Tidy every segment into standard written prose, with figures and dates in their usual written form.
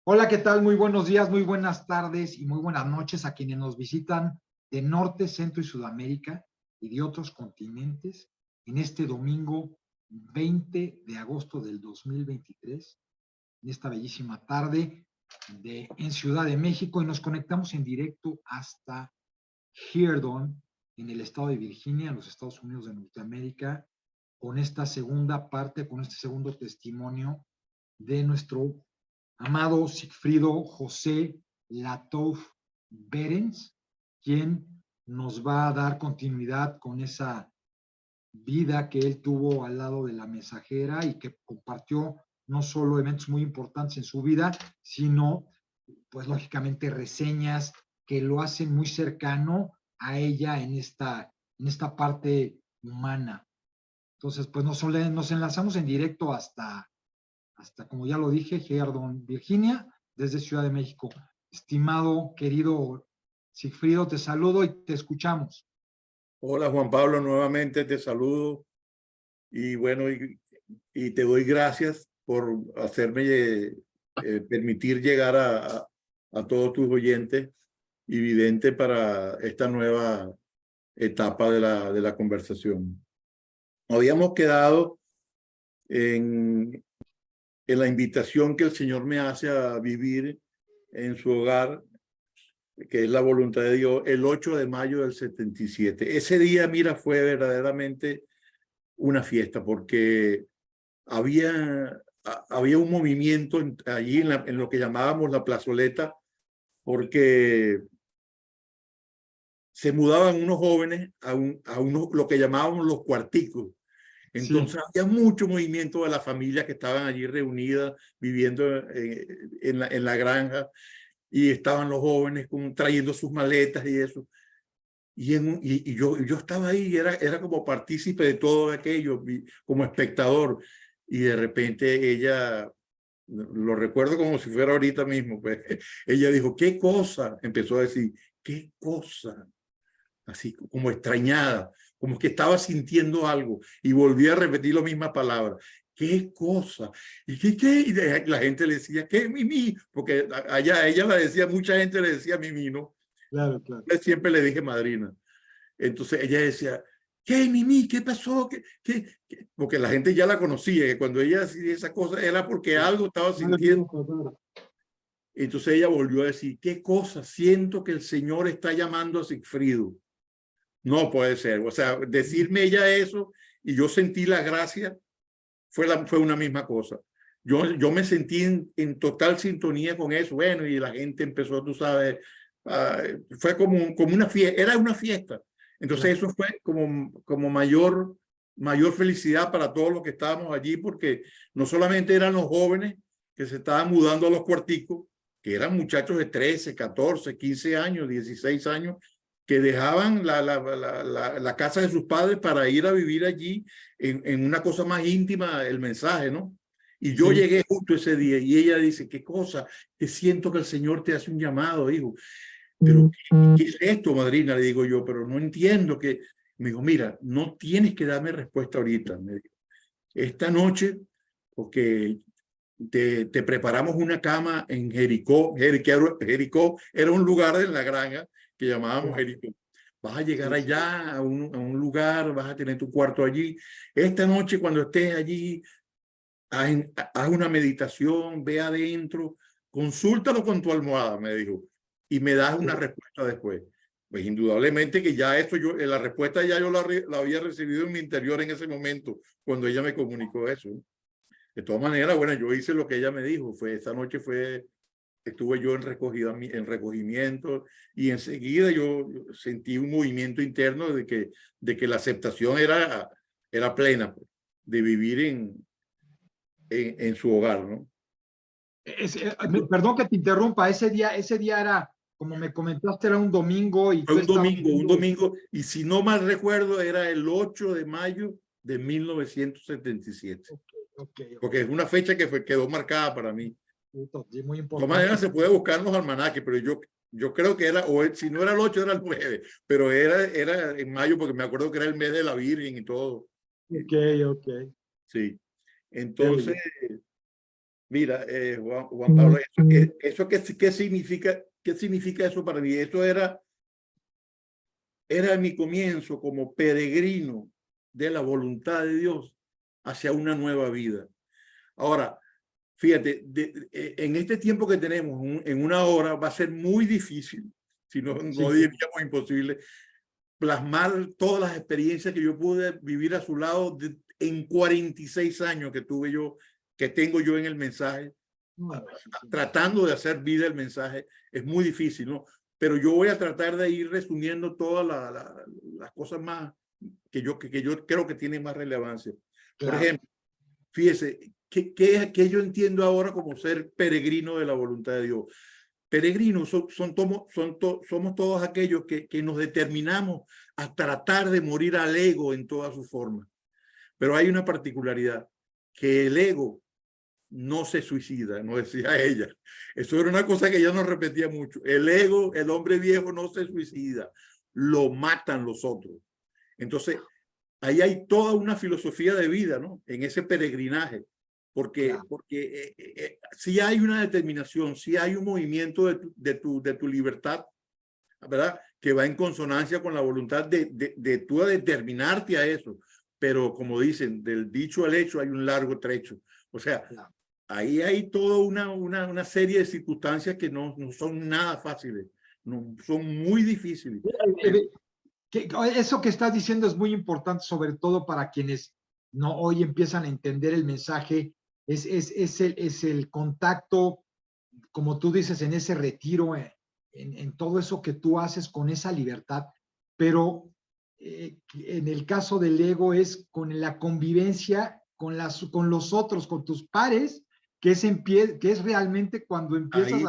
Hola, ¿qué tal? Muy buenos días, muy buenas tardes y muy buenas noches a quienes nos visitan de Norte, Centro y Sudamérica y de otros continentes en este domingo 20 de agosto del 2023, en esta bellísima tarde en Ciudad de México, y nos conectamos en directo hasta Huron, en el estado de Virginia, en los Estados Unidos de Norteamérica, con esta segunda parte, con este segundo testimonio de nuestro amado Sigfrido José Latouf Berens, quien nos va a dar continuidad con esa vida que él tuvo al lado de la mensajera y que compartió no solo eventos muy importantes en su vida, sino, pues lógicamente, reseñas que lo hacen muy cercano a ella en esta parte humana. Entonces, pues nos enlazamos en directo hasta, como ya lo dije, Herdon, Virginia, desde Ciudad de México. Estimado, querido Sigfrido, te saludo y te escuchamos. Hola Juan Pablo, nuevamente te saludo y bueno, y te doy gracias por hacerme permitir llegar a todos tus oyentes y videntes para esta nueva etapa de la conversación. Habíamos quedado en la invitación que el Señor me hace a vivir en su hogar, que es la voluntad de Dios, el 8 de mayo del 77. Ese día, mira, fue verdaderamente una fiesta porque había un movimiento allí en lo que llamábamos la plazoleta, porque se mudaban unos jóvenes a unos, lo que llamábamos los cuarticos. Entonces había mucho movimiento de las familias que estaban allí reunidas, viviendo en la granja, y estaban los jóvenes trayendo sus maletas y eso. Y yo estaba ahí, era como partícipe de todo aquello, como espectador. Y de repente ella, lo recuerdo como si fuera ahorita mismo, pues, ella dijo, ¿qué cosa? Empezó a decir, ¿qué cosa? Así como extrañada, como que estaba sintiendo algo. Y volví a repetir la misma palabra. ¿Qué cosa? ¿Y qué? Y la gente le decía, ¿qué, Mimi? Porque allá ella la decía, mucha gente le decía Mimi, ¿no? Claro, claro. Siempre le dije madrina. Entonces ella decía, ¿qué, Mimi? ¿Qué pasó? ¿Qué? Porque la gente ya la conocía, que cuando ella hacía esa cosa era porque algo estaba sintiendo. Entonces ella volvió a decir, ¿qué cosa? Siento que el Señor está llamando a Sigfrido. No puede ser. O sea, decirme ella eso y yo sentí la gracia, fue una misma cosa. Yo me sentí en total sintonía con eso. Bueno, y la gente empezó, tú sabes, fue como una fiesta, era una fiesta. Entonces eso fue como mayor felicidad para todos los que estábamos allí, porque no solamente eran los jóvenes que se estaban mudando a los cuarticos, que eran muchachos de 13, 14, 15 años, 16 años, que dejaban la casa de sus padres para ir a vivir allí en una cosa más íntima, el mensaje, ¿no? Y yo llegué justo ese día y ella dice, ¿qué cosa? Que siento que el Señor te hace un llamado, hijo. Pero, ¿qué es esto, madrina? Le digo yo, pero no entiendo que... Me dijo, mira, no tienes que darme respuesta ahorita. Me dijo, esta noche, porque te preparamos una cama en Jericó. Jericó era un lugar en la granja que llamábamos Jericó. Vas a llegar allá a un lugar, vas a tener tu cuarto allí. Esta noche, cuando estés allí, haz una meditación, ve adentro, consúltalo con tu almohada, me dijo, y me das una respuesta después. Pues indudablemente que ya esto, la respuesta ya yo la había recibido en mi interior en ese momento, cuando ella me comunicó eso. De todas maneras, bueno, yo hice lo que ella me dijo. Esa noche estuve yo en recogimiento, y enseguida yo sentí un movimiento interno de que la aceptación era plena, pues, de vivir en su hogar, ¿no? Perdón que te interrumpa, ese día era, como me comentaste, era un domingo y Fue tú estabas... un domingo, y si no mal recuerdo, era el 8 de mayo de 1977. Porque es una fecha que quedó marcada para mí. Muy De importante. todas maneras, se puede buscar en los almanaques, pero yo creo que era, si no era el 8, era el 9, pero era en mayo, porque me acuerdo que era el mes de la Virgen y todo. Ok. Sí. Entonces, Mira, Juan Pablo, eso qué significa eso para mí? Eso era mi comienzo como peregrino de la voluntad de Dios hacia una nueva vida. Ahora, fíjate, en este tiempo que tenemos, en una hora, va a ser muy difícil, si no, no diríamos imposible, plasmar todas las experiencias que yo pude vivir a su lado en 46 años que tengo yo en el mensaje, tratando de hacer vida el mensaje. Es muy difícil, ¿no? Pero yo voy a tratar de ir resumiendo todas las cosas más que yo creo que tienen más relevancia. Por ejemplo, fíjese, ¿qué yo entiendo ahora como ser peregrino de la voluntad de Dios? Peregrinos somos todos aquellos que nos determinamos a tratar de morir al ego en todas sus formas. Pero hay una particularidad, que el ego no se suicida, no decía ella. Eso era una cosa que ella nos repetía mucho. El ego, el hombre viejo no se suicida, lo matan los otros. Entonces, ahí hay toda una filosofía de vida, ¿no? En ese peregrinaje. Porque si hay una determinación, si hay un movimiento de tu libertad, ¿verdad? Que va en consonancia con la voluntad de tú a determinarte a eso. Pero como dicen, del dicho al hecho hay un largo trecho. O sea, ahí hay toda una serie de circunstancias que no son nada fáciles, no, son muy difíciles. Eso que estás diciendo es muy importante, sobre todo para quienes no hoy empiezan a entender el mensaje. Es el contacto, como tú dices, en ese retiro, en todo eso que tú haces con esa libertad, pero en el caso del ego es con la convivencia con los otros, con tus pares, que es realmente cuando empiezas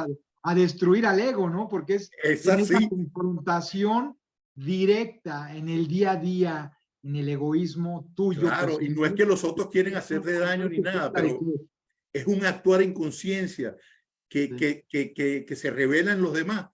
a destruir al ego, ¿no? Porque es en esa confrontación directa en el día a día, en el egoísmo tuyo. Claro, y no es que los otros quieren hacerte daño ni nada, pero es un actuar en conciencia que se revela en los demás,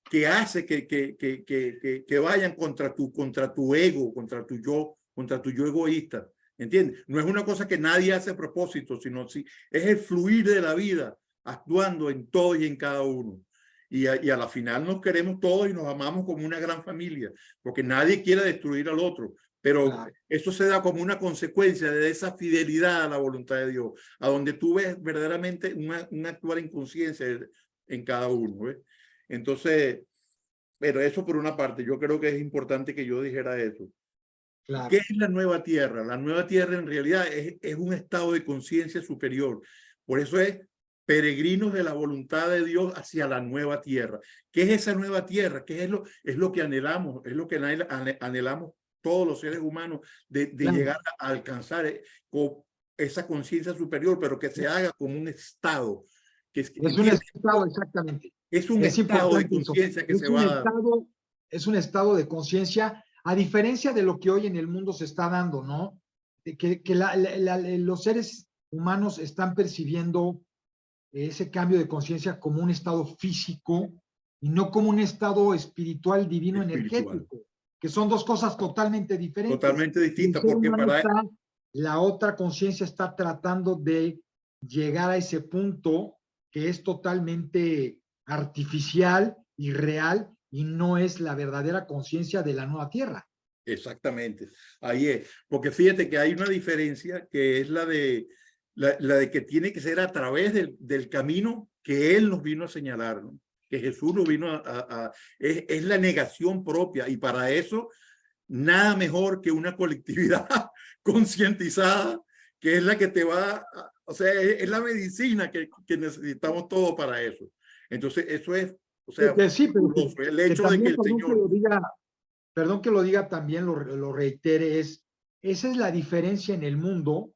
que hace que vayan contra tu ego, contra tu yo egoísta. ¿Entiendes? No es una cosa que nadie hace a propósito, sino es el fluir de la vida, actuando en todo y en cada uno. Y a la final nos queremos todos y nos amamos como una gran familia, porque nadie quiere destruir al otro. Pero eso se da como una consecuencia de esa fidelidad a la voluntad de Dios, a donde tú ves verdaderamente un actuar en conciencia en cada uno. ¿Ves? Entonces, pero eso por una parte, yo creo que es importante que yo dijera eso. ¿Qué es la nueva tierra? La nueva tierra en realidad es un estado de conciencia superior. Por eso es peregrinos de la voluntad de Dios hacia la nueva tierra. ¿Qué es esa nueva tierra? ¿Qué es lo que anhelamos? Es lo que anhelamos todos los seres humanos de llegar a alcanzar esa conciencia superior, pero que se haga como un estado. Es un estado, exactamente. Es un estado de conciencia que se va a dar. Es un estado de conciencia, a diferencia de lo que hoy en el mundo se está dando, ¿no? Que los seres humanos están percibiendo ese cambio de conciencia como un estado físico y no como un estado espiritual, divino, energético, que son dos cosas totalmente diferentes. Totalmente distintas, porque la otra conciencia está tratando de llegar a ese punto que es totalmente artificial y real y no es la verdadera conciencia de la nueva tierra. Exactamente, ahí es, porque fíjate que hay una diferencia que es la de que tiene que ser a través del camino que Él nos vino a señalar, ¿no? Que Jesús nos vino es la negación propia, y para eso nada mejor que una colectividad concientizada, que es la que te va, o sea, es la medicina que necesitamos todos para eso. Entonces, eso es, o sea, sí, pero el hecho de que el Señor... Perdón que lo diga también, lo reitere, esa es la diferencia en el mundo,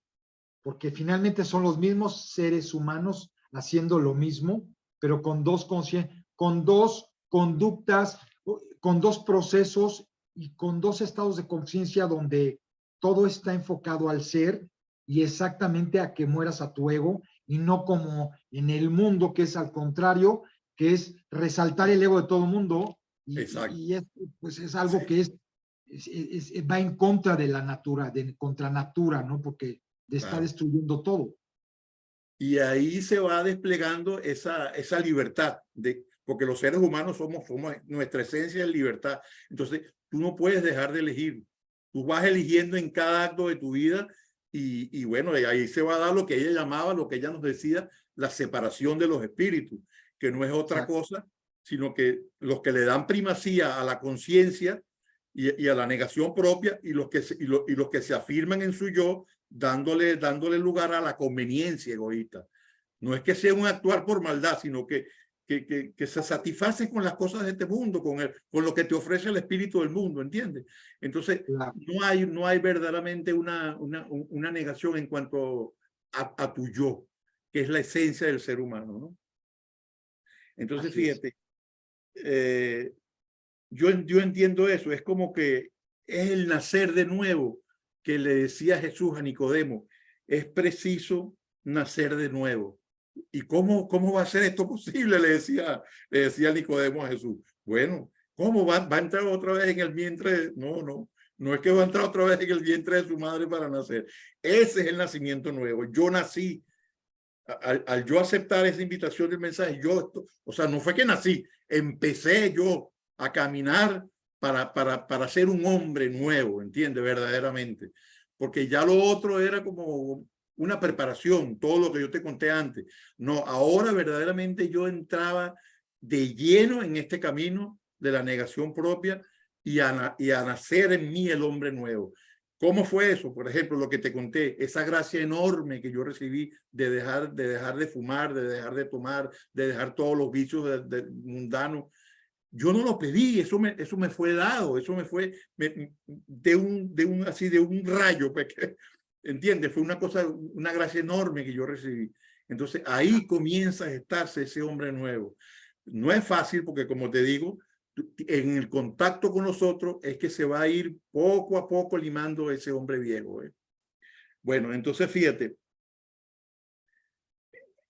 porque finalmente son los mismos seres humanos haciendo lo mismo, pero con dos conductas, con dos procesos y con dos estados de conciencia donde todo está enfocado al ser y exactamente a que mueras a tu ego y no como en el mundo que es al contrario, que es resaltar el ego de todo el mundo y pues es algo que va en contra de la natura, contra natura, ¿no? Porque está destruyendo todo. Y ahí se va desplegando esa libertad, porque los seres humanos somos nuestra esencia es libertad. Entonces, tú no puedes dejar de elegir. Tú vas eligiendo en cada acto de tu vida y bueno, ahí se va a dar lo que ella llamaba, lo que ella nos decía, la separación de los espíritus, que no es otra cosa, sino que los que le dan primacía a la conciencia y a la negación propia y los que se afirman en su yo, dándole lugar a la conveniencia egoísta. No es que sea un actuar por maldad, sino que se satisface con las cosas de este mundo, con lo que te ofrece el espíritu del mundo, ¿entiendes? Entonces, no hay verdaderamente una negación en cuanto a tu yo, que es la esencia del ser humano, ¿no? Entonces, fíjate, yo entiendo eso, es como que es el nacer de nuevo que le decía Jesús a Nicodemo, es preciso nacer de nuevo. ¿Y cómo va a ser esto posible? Le decía Nicodemo a Jesús. Bueno, ¿cómo va a entrar otra vez en el vientre? No es que va a entrar otra vez en el vientre de su madre para nacer. Ese es el nacimiento nuevo. Yo nací. Al yo aceptar esa invitación del mensaje, o sea, no fue que nací, empecé yo a caminar para ser un hombre nuevo, ¿entiendes? Verdaderamente. Porque ya lo otro era como una preparación, todo lo que yo te conté antes. No, ahora verdaderamente yo entraba de lleno en este camino de la negación propia y a nacer en mí el hombre nuevo. ¿Cómo fue eso? Por ejemplo, lo que te conté, esa gracia enorme que yo recibí de dejar de fumar, de dejar de tomar, de dejar todos los vicios mundanos. Yo no lo pedí, eso me fue dado, eso me fue de un rayo, porque, ¿entiendes? Fue una gracia enorme que yo recibí. Entonces ahí comienza a gestarse ese hombre nuevo. No es fácil porque, como te digo, en el contacto con nosotros es que se va a ir poco a poco limando ese hombre viejo. Bueno, entonces fíjate,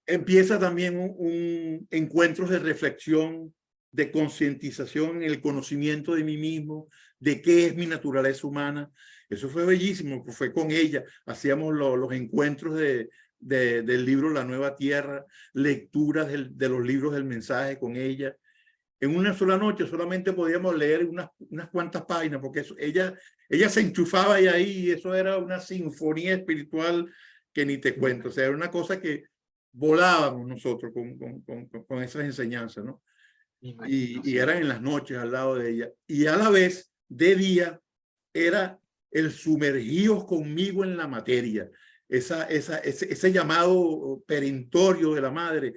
empieza también un encuentros de reflexión, de concientización en el conocimiento de mí mismo, de qué es mi naturaleza humana. Eso fue bellísimo, fue con ella. Hacíamos los encuentros del libro La Nueva Tierra, lecturas de los libros del mensaje con ella. En una sola noche solamente podíamos leer unas cuantas páginas, porque ella se enchufaba y ahí eso era una sinfonía espiritual que ni te cuento. O sea, era una cosa que volábamos nosotros con esas enseñanzas, ¿no? Y eran en las noches al lado de ella. Y a la vez, de día, era el sumergidos conmigo en la materia. Ese llamado perentorio de la madre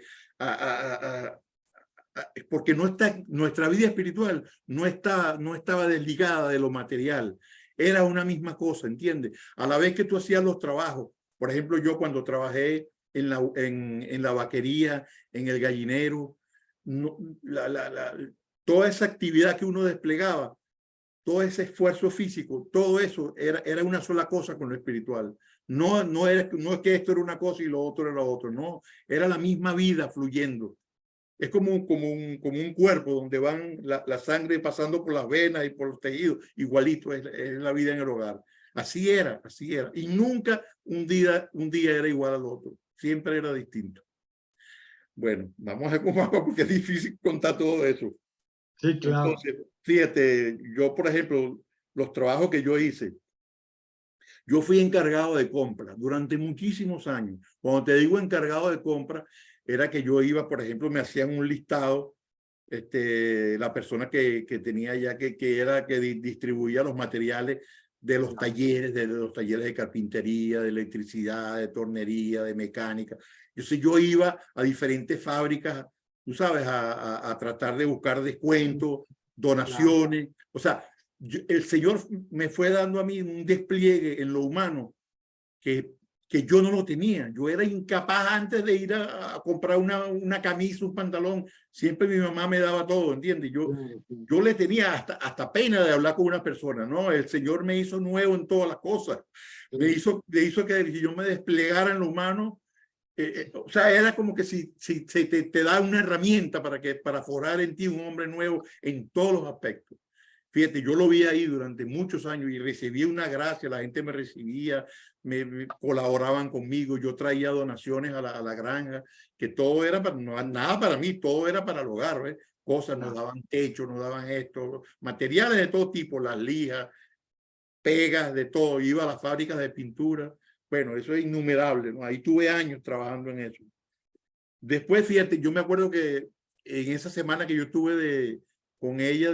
porque nuestra vida espiritual no estaba desligada de lo material. Era una misma cosa, ¿entiendes? A la vez que tú hacías los trabajos. Por ejemplo, yo cuando trabajé en la vaquería, en el gallinero, toda esa actividad que uno desplegaba, todo ese esfuerzo físico, todo eso era una sola cosa con lo espiritual. No es que esto era una cosa y lo otro era lo otro, no. Era la misma vida fluyendo. Es como un cuerpo donde van la sangre pasando por las venas y por los tejidos. Igualito es la vida en el hogar. Así era. Y nunca un día era igual al otro. Siempre era distinto. Bueno, vamos a ver cómo hago porque es difícil contar todo eso. Sí, claro. Entonces, fíjate, yo, por ejemplo, los trabajos que yo hice, yo fui encargado de compra durante muchísimos años. Cuando te digo encargado de compra, era que yo iba, por ejemplo, me hacían un listado, la persona que tenía ya que era que distribuía los materiales de los talleres, de los talleres de carpintería, de electricidad, de tornería, de mecánica. Yo iba a diferentes fábricas, tú sabes, a tratar de buscar descuentos, donaciones. O sea, el Señor me fue dando a mí un despliegue en lo humano que yo no lo tenía. Yo era incapaz antes de ir a comprar una camisa, un pantalón. Siempre mi mamá me daba todo, ¿entiendes? Yo le tenía hasta pena de hablar con una persona, ¿no? El Señor me hizo nuevo en todas las cosas. Me hizo que yo me desplegara en lo humano. O sea, era como que si te da una herramienta para forjar en ti un hombre nuevo en todos los aspectos. Fíjate, yo lo vi ahí durante muchos años y recibí una gracia, la gente me recibía, me colaboraban conmigo, yo traía donaciones a la granja, que todo era para, no, nada para mí, todo era para el hogar, ¿ves? Cosas, nos daban techo, nos daban esto, materiales de todo tipo, las lijas, pegas, de todo, iba a las fábricas de pintura, bueno, eso es innumerable, ¿no? Ahí tuve años trabajando en eso. Después, fíjate, yo me acuerdo que en esa semana que yo tuve con ella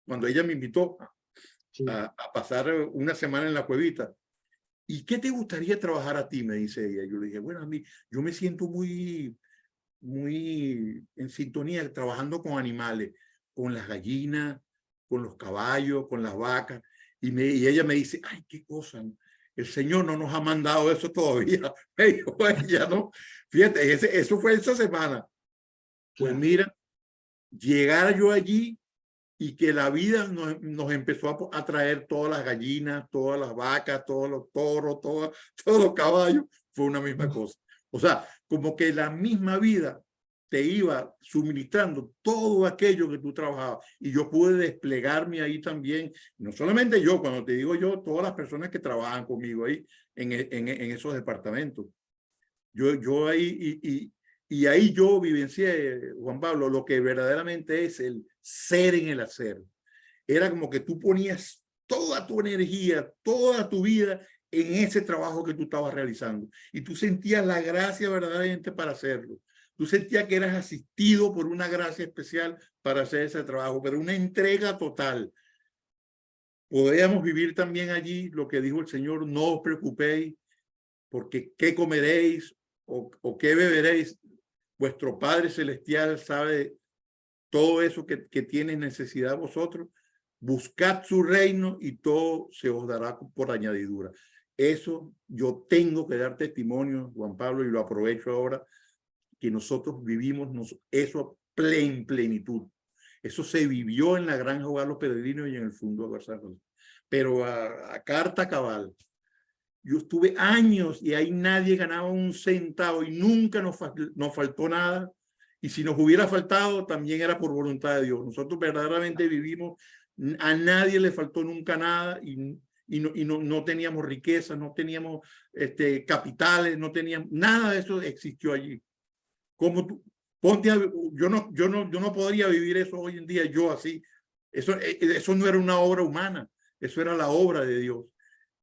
cuando ella me invitó Sí. a pasar una semana en la cuevita. ¿Y qué te gustaría trabajar a ti? Me dice ella. Yo le dije, bueno, a mí, yo me siento muy en sintonía trabajando con animales, con las gallinas, con los caballos, con las vacas. Y ella me dice, ay, qué cosa, el Señor no nos ha mandado eso todavía. Me dijo ella, ¿no? Fíjate, eso fue esa semana. Pues mira, llegar yo allí y que la vida nos empezó a traer todas las gallinas, todas las vacas, todos los toros, todos los caballos, fue una misma cosa. O sea, como que la misma vida te iba suministrando todo aquello que tú trabajabas. Y yo pude desplegarme ahí también, no solamente yo, cuando te digo yo, todas las personas que trabajan conmigo ahí en esos departamentos. Yo ahí, y ahí yo vivencié, Juan Pablo, lo que verdaderamente es el ser en el hacer. Era como que tú ponías toda tu energía, toda tu vida en ese trabajo que tú estabas realizando. Y tú sentías la gracia verdaderamente para hacerlo. Tú sentías que eras asistido por una gracia especial para hacer ese trabajo, pero una entrega total. Podíamos vivir también allí lo que dijo el Señor, no os preocupéis, porque qué comeréis o qué beberéis. Vuestro Padre Celestial sabe todo eso que tiene necesidad vosotros. Buscad su reino y todo se os dará por añadidura. Eso yo tengo que dar testimonio, Juan Pablo, y lo aprovecho ahora, que nosotros vivimos eso en plenitud. Eso se vivió en la Granja Hogar Los Peregrinos y en el Fondo de San José. Pero a carta cabal. Yo estuve años y ahí nadie ganaba un centavo y nunca nos faltó nada. Y si nos hubiera faltado, también era por voluntad de Dios. Nosotros verdaderamente vivimos, a nadie le faltó nunca nada y no teníamos riquezas, no teníamos capitales, no teníamos, nada de eso existió allí. Como tú, yo no podría vivir eso hoy en día, yo así. Eso no era una obra humana, eso era la obra de Dios.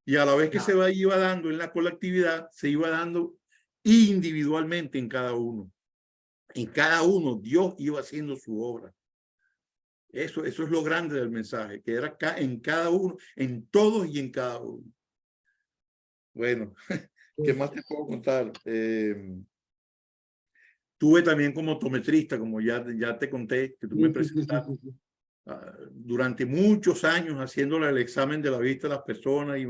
Y a la vez que iba dando en la colectividad, se iba dando individualmente en cada uno. En cada uno Dios iba haciendo su obra. Eso es lo grande del mensaje, que era en cada uno, en todos y en cada uno. Bueno, ¿qué más te puedo contar? Tuve también como optometrista, como ya te conté, que tú me presentaste. Durante muchos años haciéndole el examen de la vista a las personas y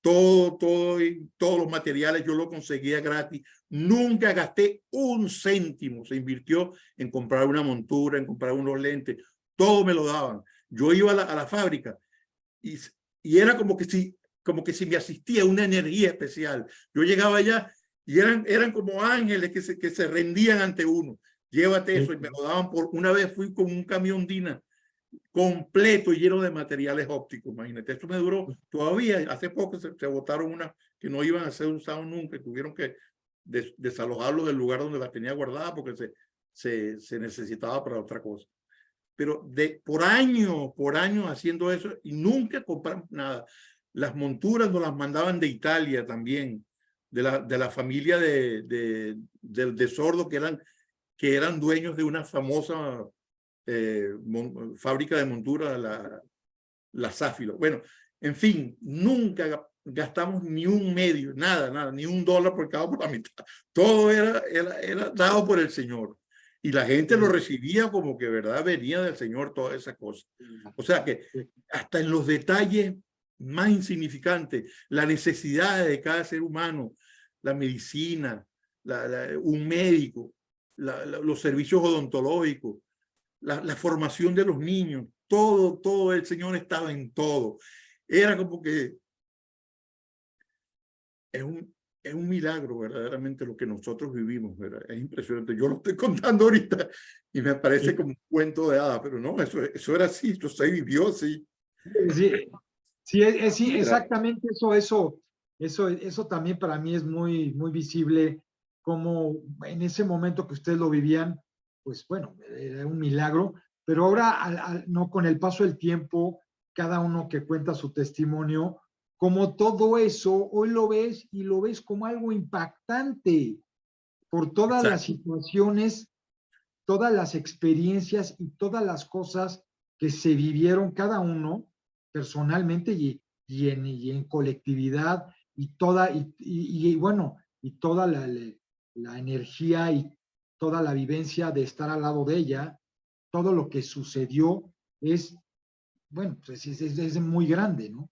todos los materiales yo lo conseguía gratis. Nunca gasté un céntimo. Se invirtió en comprar una montura, en comprar unos lentes. Todo me lo daban. Yo iba a la fábrica y era como que si me asistía una energía especial. Yo llegaba allá y eran como ángeles que se rendían ante uno. Llévate eso, y me lo daban una vez fui con un camión Dina completo y lleno de materiales ópticos, imagínate. Esto me duró todavía, hace poco se botaron unas que no iban a ser usadas nunca y tuvieron que desalojarlo del lugar donde las tenía guardadas porque se necesitaba para otra cosa. Pero por años haciendo eso y nunca compramos nada. Las monturas nos las mandaban de Italia también, de la familia de sordos que eran dueños de una famosa fábrica de montura, la Safilo. Bueno, en fin, nunca gastamos ni un medio, nada, ni un dólar por cada por la mitad. Todo era dado por el Señor. Y la gente lo recibía como que, verdad, venía del Señor todas esas cosas. O sea que hasta en los detalles más insignificantes, la necesidad de cada ser humano, la medicina, un médico, los servicios odontológicos, la formación de los niños, todo el Señor estaba en todo. Era como que es un milagro verdaderamente lo que nosotros vivimos, ¿verdad? Es impresionante. Yo lo estoy contando ahorita Y me parece como un cuento de hadas, pero no, eso era así, eso se vivió así. Sí, sí, Mira, exactamente eso también para mí es muy, muy visible, como en ese momento que ustedes lo vivían, pues bueno, era un milagro, pero ahora, no, con el paso del tiempo, cada uno que cuenta su testimonio, como todo eso, hoy lo ves y lo ves como algo impactante por todas las exacto, situaciones, todas las experiencias y todas las cosas que se vivieron cada uno personalmente y en colectividad y bueno, y toda la energía y toda la vivencia de estar al lado de ella, todo lo que sucedió es, bueno, pues es muy grande, ¿no?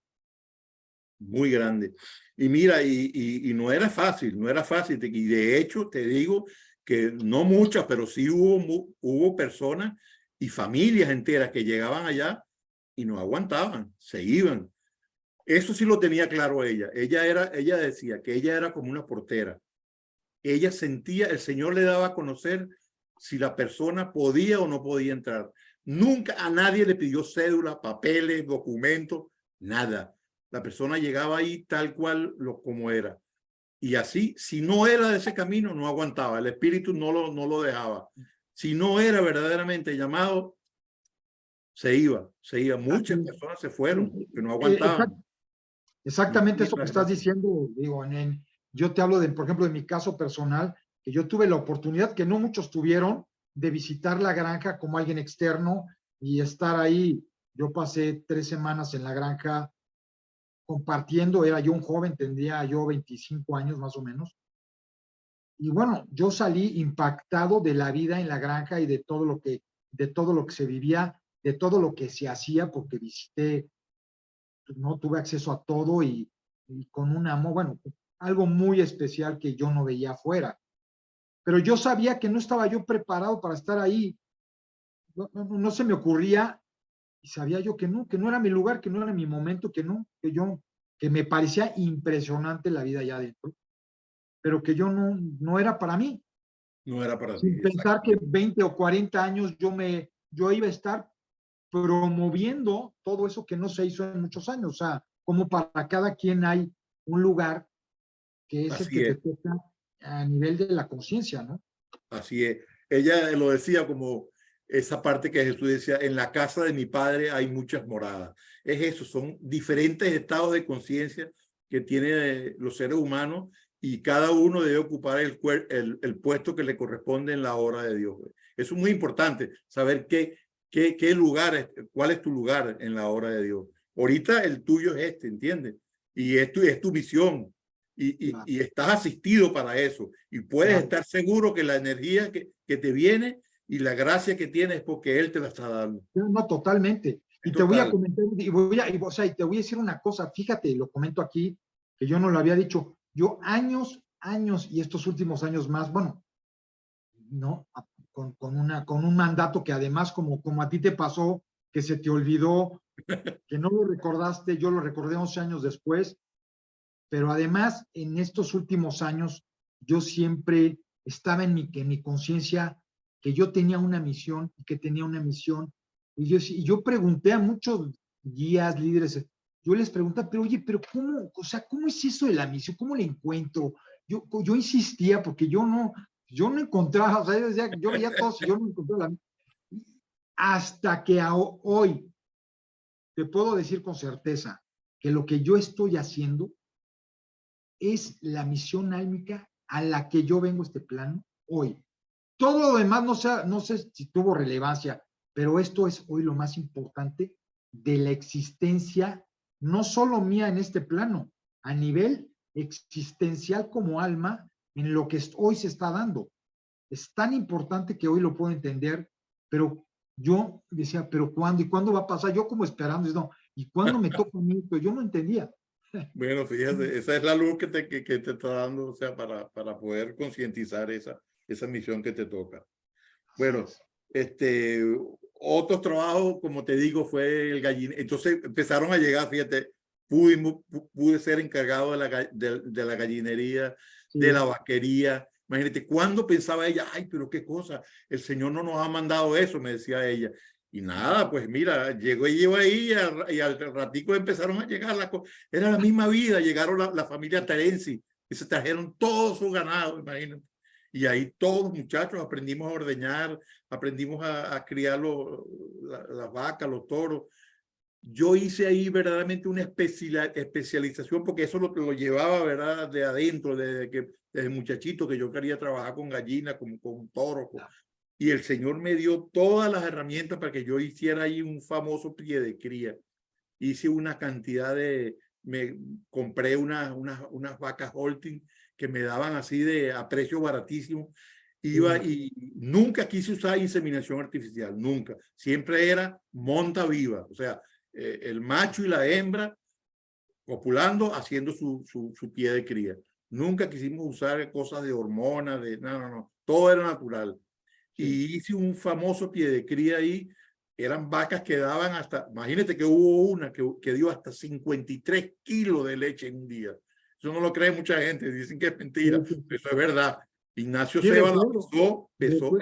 muy grande. Y mira, y no era fácil, no era fácil. Y de hecho, te digo que no muchas, pero sí hubo personas y familias enteras que llegaban allá y no aguantaban, se iban. Eso sí lo tenía claro ella. Ella decía que ella era como una portera. Ella sentía, el Señor le daba a conocer si la persona podía o no podía entrar. Nunca a nadie le pidió cédula, papeles, documentos, nada. La persona llegaba ahí tal cual como era. Y así, si no era de ese camino, no aguantaba. El Espíritu no lo dejaba. Si no era verdaderamente llamado, se iba, se iba. Muchas personas se fueron, que no aguantaban. No Exactamente tenían eso la que estás gracia. diciendo, digo, yo te hablo de, por ejemplo, de mi caso personal, que yo tuve la oportunidad que no muchos tuvieron de visitar la granja como alguien externo y estar ahí. Yo pasé 3 semanas en la granja compartiendo, era yo un joven, tendría yo 25 años más o menos. Y bueno, yo salí impactado de la vida en la granja y de todo lo que se vivía, de todo lo que se hacía, porque visité, no tuve acceso a todo y con un amor, bueno, algo muy especial que yo no veía afuera. Pero yo sabía que no estaba yo preparado para estar ahí. No se me ocurría y sabía yo que no era mi lugar, que no era mi momento, que me parecía impresionante la vida allá adentro, pero que yo no era para mí. No era para ti, Sin pensar que exactamente. 20 o 40 años yo iba a estar promoviendo todo eso que no se hizo en muchos años. O sea, como para cada quien hay un lugar que es el Así que te es. toca a nivel de la conciencia, ¿no? Así es. Ella lo decía como esa parte que Jesús decía, en la casa de mi padre hay muchas moradas. Es eso, son diferentes estados de conciencia que tienen los seres humanos y cada uno debe ocupar el puesto que le corresponde en la obra de Dios. Eso es muy importante, saber qué lugar, cuál es tu lugar en la obra de Dios. Ahorita el tuyo es este, ¿entiendes? Y es tu misión Claro, y estás asistido para eso y puedes claro. estar seguro que la energía que te viene y la gracia que tienes es porque Él te la está dando. No, totalmente. Es Y te voy a total. comentar, o sea, y te voy a decir una cosa, fíjate, lo comento aquí, que yo no lo había dicho. Yo años, y estos últimos años más, bueno, ¿no? Con un mandato que además, como a ti te pasó, que se te olvidó, que no lo recordaste, yo lo recordé 11 años después, pero además en estos últimos años yo siempre estaba en mi conciencia que yo tenía una misión y que tenía una misión. Y yo pregunté a muchos guías, líderes, yo les pregunté, pero oye, pero ¿cómo, o sea, cómo es eso de la misión? ¿Cómo la encuentro? Yo insistía porque yo no encontraba, o sea, yo veía todos y yo no encontraba la misión. Hasta que hoy te puedo decir con certeza que lo que yo estoy haciendo es la misión álmica a la que yo vengo a este plano hoy. Todo lo demás no sé si tuvo relevancia, pero esto es hoy lo más importante de la existencia, no solo mía en este plano, a nivel existencial como alma, en lo que hoy se está dando. Es tan importante que hoy lo puedo entender, pero yo decía, pero ¿cuándo? ¿Y cuándo va a pasar? Yo como esperando, no, ¿y cuándo me toca a mí? Pero yo no entendía. Bueno, fíjate, esa es la luz que te está dando, o sea, para poder concientizar esa misión que te toca. Así Bueno, es. este, otros trabajos, como te digo, fue el gallinero. Entonces empezaron a llegar, fíjate, pude ser encargado de la gallinería, de la Sí, vaquería. Imagínate, ¿cuándo pensaba ella? Ay, pero qué cosa, el Señor no nos ha mandado eso, me decía ella. Y nada, pues mira, llegó ahí y al ratico empezaron a llegar las cosas. Era la misma vida, llegaron la familia Terenzi y se trajeron todo su ganado, imagínate. Y ahí todos muchachos aprendimos a ordeñar, aprendimos a criar las vacas, los toros. Yo hice ahí verdaderamente una especialización porque eso lo llevaba, ¿verdad? De adentro, desde muchachito que yo quería trabajar con gallinas, con toros. Y el Señor me dio todas las herramientas para que yo hiciera ahí un famoso pie de cría. Hice una cantidad me compré unas vacas Holting que me daban así a precio baratísimo. Iba y nunca quise usar inseminación artificial, nunca. Siempre era monta viva, o sea, el macho y la hembra copulando, haciendo su pie de cría. Nunca quisimos usar cosas de hormonas, no. Todo era natural. Y hice un famoso pie de cría ahí. Eran vacas que daban hasta, imagínate que hubo una que dio hasta 53 kilos de leche en un día. Eso no lo cree mucha gente, dicen que es mentira, pero eso es verdad. Ignacio Seba la pesó.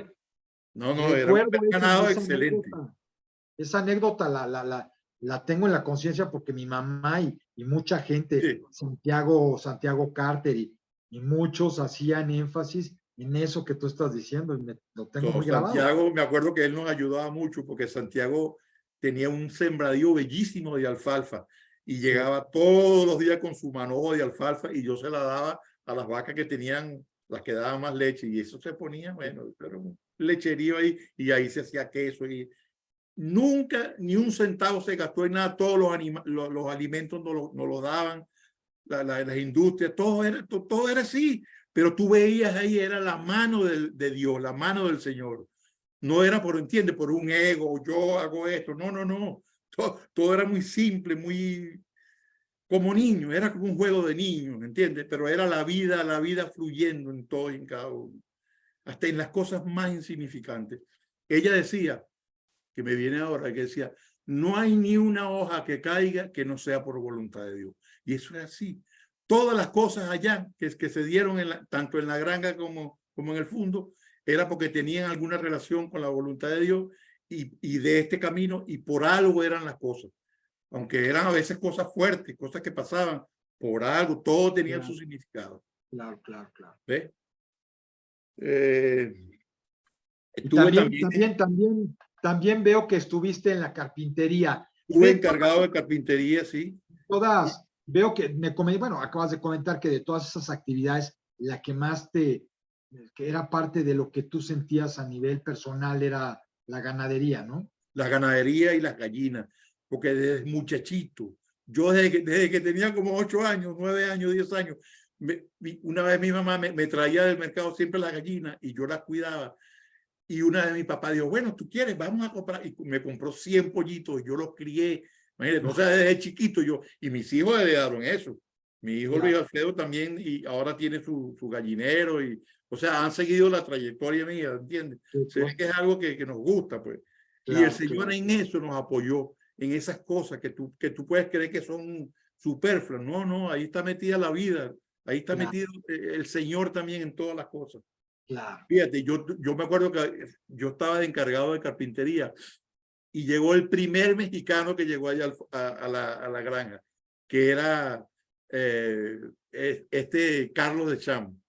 No, era un ganado excelente. Esa anécdota la tengo en la conciencia porque mi mamá y mucha gente, Santiago Carter y muchos hacían énfasis en eso que tú estás diciendo y lo tengo muy grabado. Santiago, me acuerdo que él nos ayudaba mucho porque Santiago tenía un sembradío bellísimo de alfalfa y llegaba todos los días con su manojo de alfalfa y yo se la daba a las vacas que tenían, las que daban más leche y eso se ponía, bueno, pero un lecherío ahí y ahí se hacía queso y nunca ni un centavo se gastó en nada, todos los alimentos nos los daban, las industrias, todo era así. Pero tú veías ahí, era la mano de Dios, la mano del Señor. No era por un ego, yo hago esto. No. Todo era muy simple, muy como niño, era como un juego de niños, ¿entiendes? Pero era la vida fluyendo en todo y en cada uno. Hasta en las cosas más insignificantes. Ella decía, que me viene ahora, que decía, no hay ni una hoja que caiga que no sea por voluntad de Dios. Y eso es así. Todas las cosas allá que se dieron tanto en la granja como en el fondo, era porque tenían alguna relación con la voluntad de Dios y de este camino, y por algo eran las cosas. Aunque eran a veces cosas fuertes, cosas que pasaban, por algo, todo tenía su significado. Claro. ¿Ves? También veo que estuviste en la carpintería. Estuve encargado de carpintería, sí. Veo que acabas de comentar que de todas esas actividades, la que más que era parte de lo que tú sentías a nivel personal era la ganadería, ¿no? La ganadería y las gallinas, porque desde muchachito, yo desde que tenía como 8 años, 9 años, 10 años, una vez mi mamá me traía del mercado siempre las gallinas y yo las cuidaba. Y una vez mi papá dijo, bueno, tú quieres, vamos a comprar. Y me compró 100 pollitos, yo los crié. Imagínate, no sé, desde chiquito y mis hijos heredaron eso. Mi hijo Luis Alfredo también, y ahora tiene su gallinero, o sea, han seguido la trayectoria mía, ¿entiendes? Se ve que es algo que nos gusta, pues. Y el Señor en eso nos apoyó, en esas cosas que tú puedes creer que son superfluas. No, ahí está metida la vida, ahí está metido el Señor también en todas las cosas. Claro. Fíjate, yo me acuerdo que yo estaba de encargado de carpintería y llegó el primer mexicano que llegó allá a la granja, que era Carlos de Cham.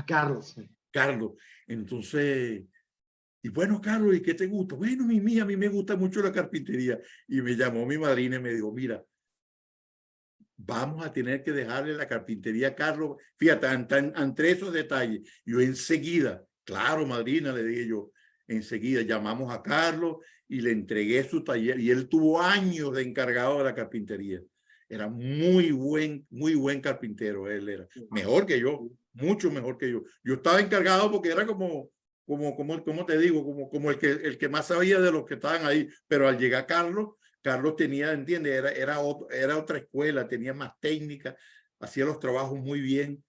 Carlos. Sí. Carlos. Entonces, y bueno, Carlos, ¿y qué te gusta? Bueno, a mí me gusta mucho la carpintería. Y me llamó mi madrina y me dijo, mira, vamos a tener que dejarle la carpintería a Carlos. Fíjate, entre esos detalles, yo enseguida, claro, madrina, le dije yo, enseguida llamamos a Carlos y le entregué su taller y él tuvo años de encargado de la carpintería. Era muy buen carpintero, él era mejor que yo, mucho mejor que yo. Yo estaba encargado porque era como te digo, como el que más sabía de los que estaban ahí, pero al llegar Carlos tenía, ¿entiendes? Era otra escuela, tenía más técnica, hacía los trabajos muy bien.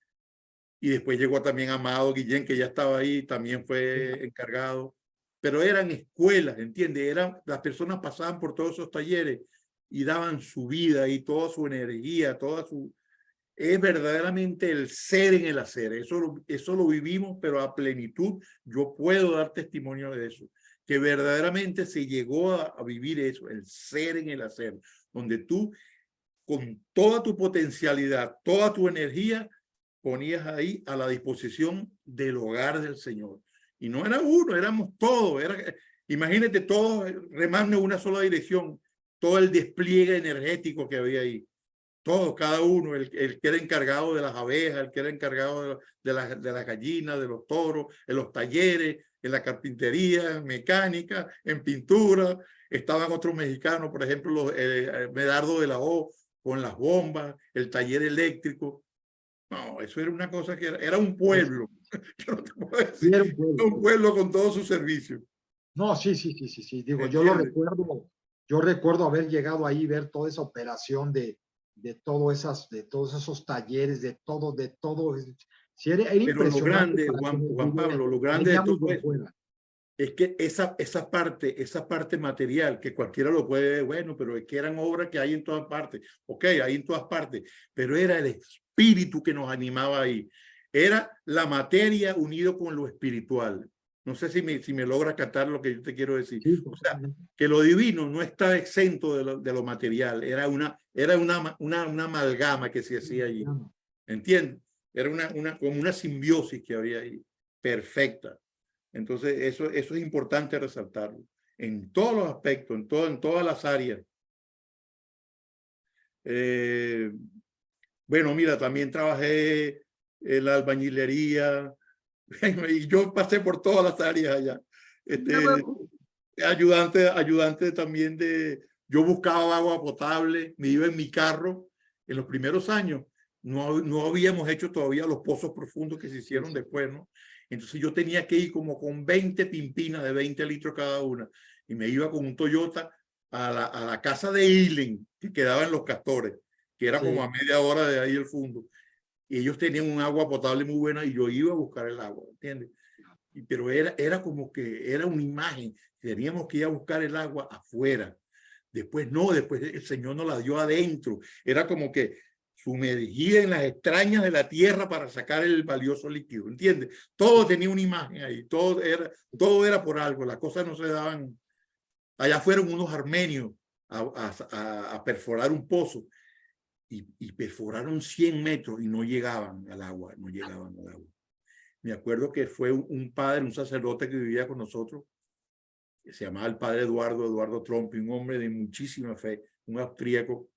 Y después llegó también Amado Guillén, que ya estaba ahí, también fue encargado. Pero eran escuelas, ¿entiendes? Las personas pasaban por todos esos talleres y daban su vida y toda su energía, es verdaderamente el ser en el hacer. Eso lo vivimos, pero a plenitud. Yo puedo dar testimonio de eso, que verdaderamente se llegó a vivir eso, el ser en el hacer, donde tú con toda tu potencialidad, toda tu energía, ponías ahí a la disposición del hogar del Señor. Y no era uno, éramos todos. Imagínate todos remando en una sola dirección, todo el despliegue energético que había ahí. Todos, cada uno, el que era encargado de las abejas, el que era encargado de las gallinas, de los toros, en los talleres, en la carpintería, en mecánica, en pintura. Estaban otros mexicanos, por ejemplo, Medardo de la O, con las bombas, el taller eléctrico. No, eso era una cosa que era un pueblo. Yo no te puedo decir, Era un pueblo. era un pueblo con todo su servicio. No, sí. Digo, yo recuerdo haber llegado ahí y ver toda esa operación de todos esos talleres, de todo. Sí, era Pero lo impresionante. grande, Juan Pablo, lo grande de todo eso es que esa parte material, que cualquiera lo puede ver, bueno, pero es que eran obras que hay en todas partes. Ok, hay en todas partes, pero era el espíritu que nos animaba ahí. Era la materia unido con lo espiritual. No sé si me logra captar lo que yo te quiero decir. Sí, o sea, que lo divino no está exento de lo material. Era una amalgama que se hacía allí. ¿Entiendes? Era como una simbiosis que había ahí. Perfecta. Entonces, eso es importante resaltarlo. En todos los aspectos, en todas las áreas. Bueno, mira, también trabajé en la albañilería. Y yo pasé por todas las áreas allá. Ayudante también yo buscaba agua potable, me iba en mi carro. En los primeros años no habíamos hecho todavía los pozos profundos que se hicieron después, ¿no? Entonces yo tenía que ir como con 20 pimpinas de 20 litros cada una y me iba con un Toyota a la casa de Ilen, que quedaba en Los Castores, que era como a media hora de ahí el fondo. Y ellos tenían un agua potable muy buena y yo iba a buscar el agua, ¿entiendes? Pero era como que era una imagen. Teníamos que ir a buscar el agua afuera. Después el Señor nos la dio adentro. Era como que sumergía en las extrañas de la tierra para sacar el valioso líquido, ¿entiendes? Todo tenía una imagen ahí, todo era por algo, las cosas no se daban. Allá fueron unos armenios a perforar un pozo y perforaron 100 metros y no llegaban al agua. Me acuerdo que fue un padre, un sacerdote que vivía con nosotros, que se llamaba el padre Eduardo Trompi, un hombre de muchísima fe, un austríaco.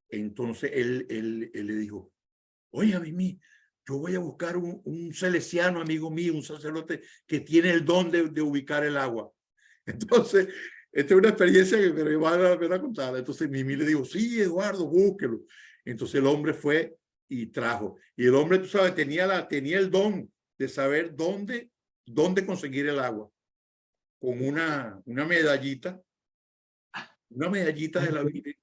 Entonces él le dijo, oye, Mimi, yo voy a buscar un salesiano amigo mío, un sacerdote que tiene el don de ubicar el agua. Entonces, esta es una experiencia que me va a contar. Entonces Mimi le dijo, sí, Eduardo, búsquelo. Entonces el hombre fue y trajo. Y el hombre, tú sabes, tenía el don de saber dónde conseguir el agua. Con una medallita de la Virgen.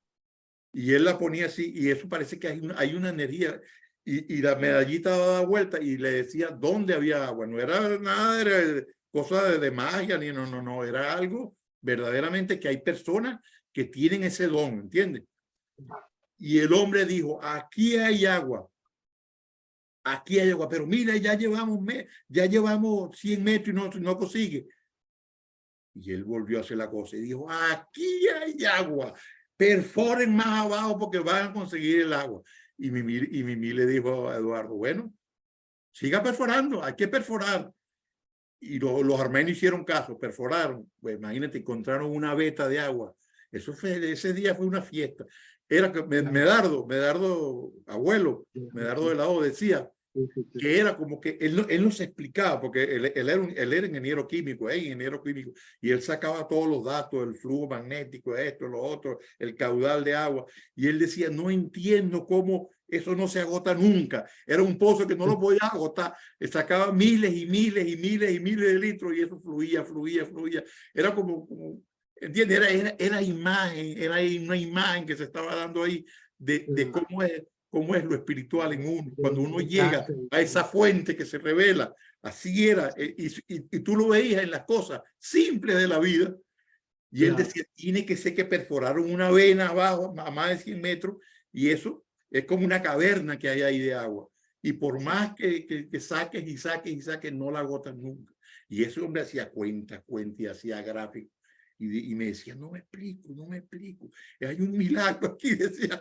Y él la ponía así, y eso parece que hay una energía. Y la medallita daba vuelta y le decía dónde había agua. No era nada de cosa de magia, ni no. Era algo verdaderamente que hay personas que tienen ese don, ¿entiendes? Y el hombre dijo, aquí hay agua, pero mira, ya llevamos 100 metros y no consigue. Y él volvió a hacer la cosa y dijo, aquí hay agua, perforen más abajo porque van a conseguir el agua. Y Mimi le dijo a Eduardo, bueno, siga perforando, hay que perforar. Y los armenios hicieron caso, perforaron. Pues imagínate, encontraron una veta de agua. Ese día fue una fiesta. Era que Medardo, abuelo, Medardo de la O, decía que era como que él nos explicaba, porque él era ingeniero químico, y él sacaba todos los datos, el flujo magnético, esto, lo otro, el caudal de agua, y él decía, no entiendo cómo eso no se agota nunca. Era un pozo que no lo podía agotar, sacaba miles y miles de litros, y eso fluía. Era como ¿entiendes? Era una imagen que se estaba dando ahí de cómo es lo espiritual en uno. Cuando uno llega a esa fuente que se revela, así era. Y tú lo veías en las cosas simples de la vida. Y él decía, tiene que ser que perforaron una vena abajo a más de 100 metros y eso es como una caverna que hay ahí de agua. Y por más que saques y saques y saques, no la agotas nunca. Y ese hombre hacía cuenta y hacía gráficos. Y me decía, no me explico. Hay un milagro aquí, decía.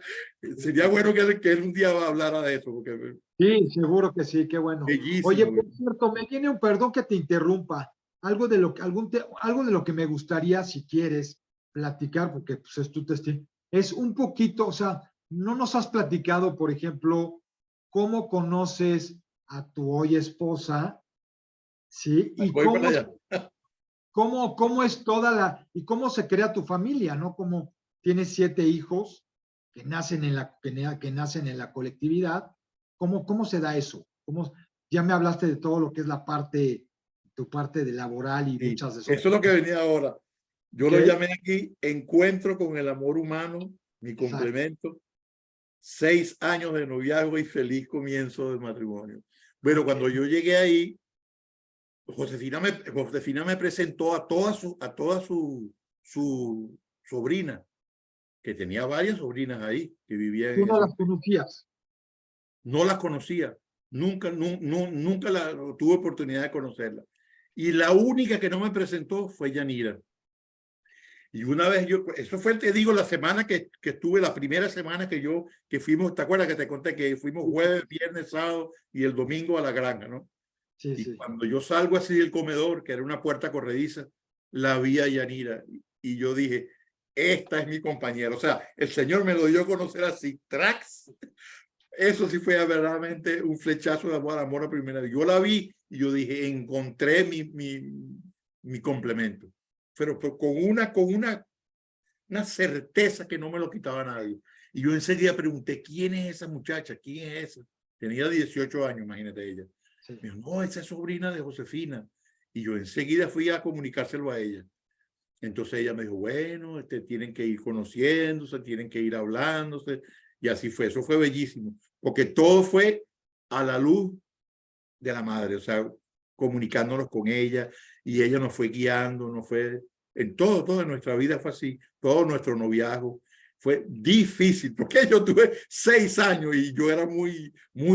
Sería bueno que él un día hablara de eso. Porque Sí, seguro que sí, qué bueno. Oye, bellísimo. por cierto, me viene un perdón que te interrumpa. Algo de lo que, algo de lo que me gustaría, si quieres, platicar, porque pues, es tu testimonio, es un poquito, o sea, no nos has platicado, por ejemplo, cómo conoces a tu hoy esposa, ¿sí? Y Voy para allá. cómo es toda y cómo se crea tu familia, ¿no? Como tienes 7 hijos que nacen que nacen en la colectividad, ¿cómo se da eso? Ya me hablaste de todo lo que es tu parte de laboral y Sí, muchas de esas eso es lo que venía ahora. Yo lo ¿ok? llamé aquí Encuentro con el Amor Humano, mi Exacto. complemento. 6 años de noviazgo y feliz comienzo de matrimonio. Bueno, Ok. cuando yo llegué ahí, Josefina me presentó a toda su sobrina, que tenía varias sobrinas ahí que vivían Tú en no ese las momento. conocías. No las conocía, nunca tuve oportunidad de conocerla. Y la única que no me presentó fue Yanira. Y una vez eso fue, te digo, la semana que estuve, la primera semana que fuimos, ¿te acuerdas que te conté que fuimos jueves, viernes, sábado y el domingo a la granja, ¿no? Sí, Y sí. cuando yo salgo así del comedor, que era una puerta corrediza, la vi a Yanira y yo dije, esta es mi compañera. O sea, el Señor me lo dio a conocer así, tracks. Eso sí fue verdaderamente un flechazo de amor a primera vista. Yo la vi y yo dije, encontré mi complemento. Pero con una certeza que no me lo quitaba nadie. Y yo enseguida pregunté, ¿quién es esa muchacha? ¿Quién es esa? Tenía 18 años, imagínate ella. Sí. Me dijo, no, esa es sobrina de Josefina. Y yo enseguida fui a comunicárselo a ella. Entonces ella me dijo, bueno, tienen que ir conociéndose, tienen que ir hablándose. Y así fue, eso fue bellísimo, porque todo fue a la luz de la madre, o sea, comunicándonos con ella y ella nos fue guiando, nos fue, en toda nuestra vida fue así, todo nuestro noviazgo fue difícil, porque yo tuve 6 años y yo era muy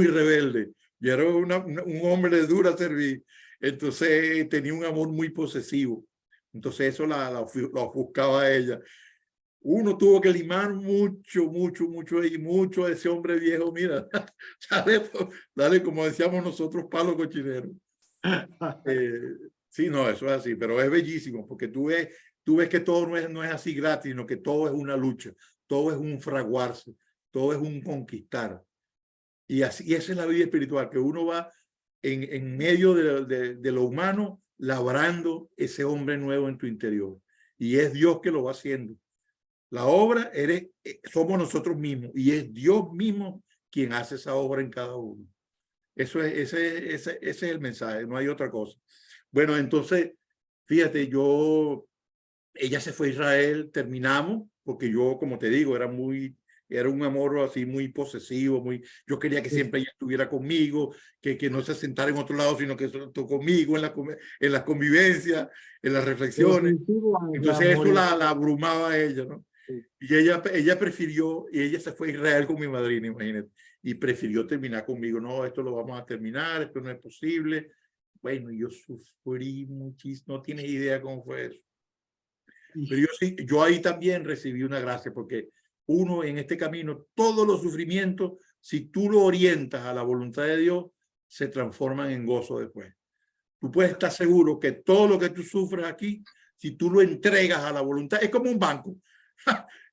rebelde, yo era un hombre de dura servir, entonces tenía un amor muy posesivo, entonces eso la ofuscaba a ella. Uno tuvo que limar mucho y mucho a ese hombre viejo, mira, dale como decíamos nosotros, palo cochinero. Sí, no, eso es así, pero es bellísimo porque tú ves que todo no es así gratis, sino que todo es una lucha, todo es un fraguarse, todo es un conquistar. Y esa es la vida espiritual, que uno va en medio de lo humano, labrando ese hombre nuevo en tu interior. Y es Dios que lo va haciendo. La obra somos nosotros mismos y es Dios mismo quien hace esa obra en cada uno. Ese es el mensaje, no hay otra cosa. Bueno, entonces, fíjate, ella se fue a Israel, terminamos, porque yo, como te digo, era un amor así muy posesivo, yo quería que siempre ella estuviera conmigo, que no se sentara en otro lado, sino que estuvo conmigo en la convivencia, en las reflexiones. Entonces eso la abrumaba a ella, ¿no? Y ella prefirió, y ella se fue a Israel con mi madrina, imagínate, y prefirió terminar conmigo. No, esto lo vamos a terminar, esto no es posible. Bueno, yo sufrí muchísimo, no tienes idea cómo fue eso. Pero yo ahí también recibí una gracia, porque uno en este camino, todos los sufrimientos, si tú lo orientas a la voluntad de Dios, se transforman en gozo después. Tú puedes estar seguro que todo lo que tú sufres aquí, si tú lo entregas a la voluntad, es como un banco.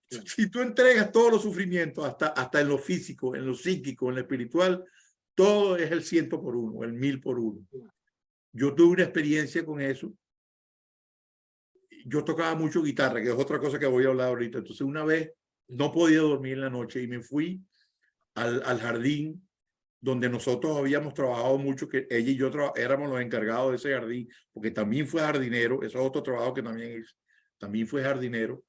Si tú entregas todos los sufrimientos, hasta en lo físico, en lo psíquico, en lo espiritual, todo es el 100 por 1, el 1000 por 1. Yo tuve una experiencia con eso. Yo tocaba mucho guitarra, que es otra cosa que voy a hablar ahorita. Entonces una vez no podía dormir en la noche y me fui al jardín donde nosotros habíamos trabajado mucho, que ella y yo éramos los encargados de ese jardín, porque también fue jardinero, eso es otro trabajo que también hice, también fue jardinero.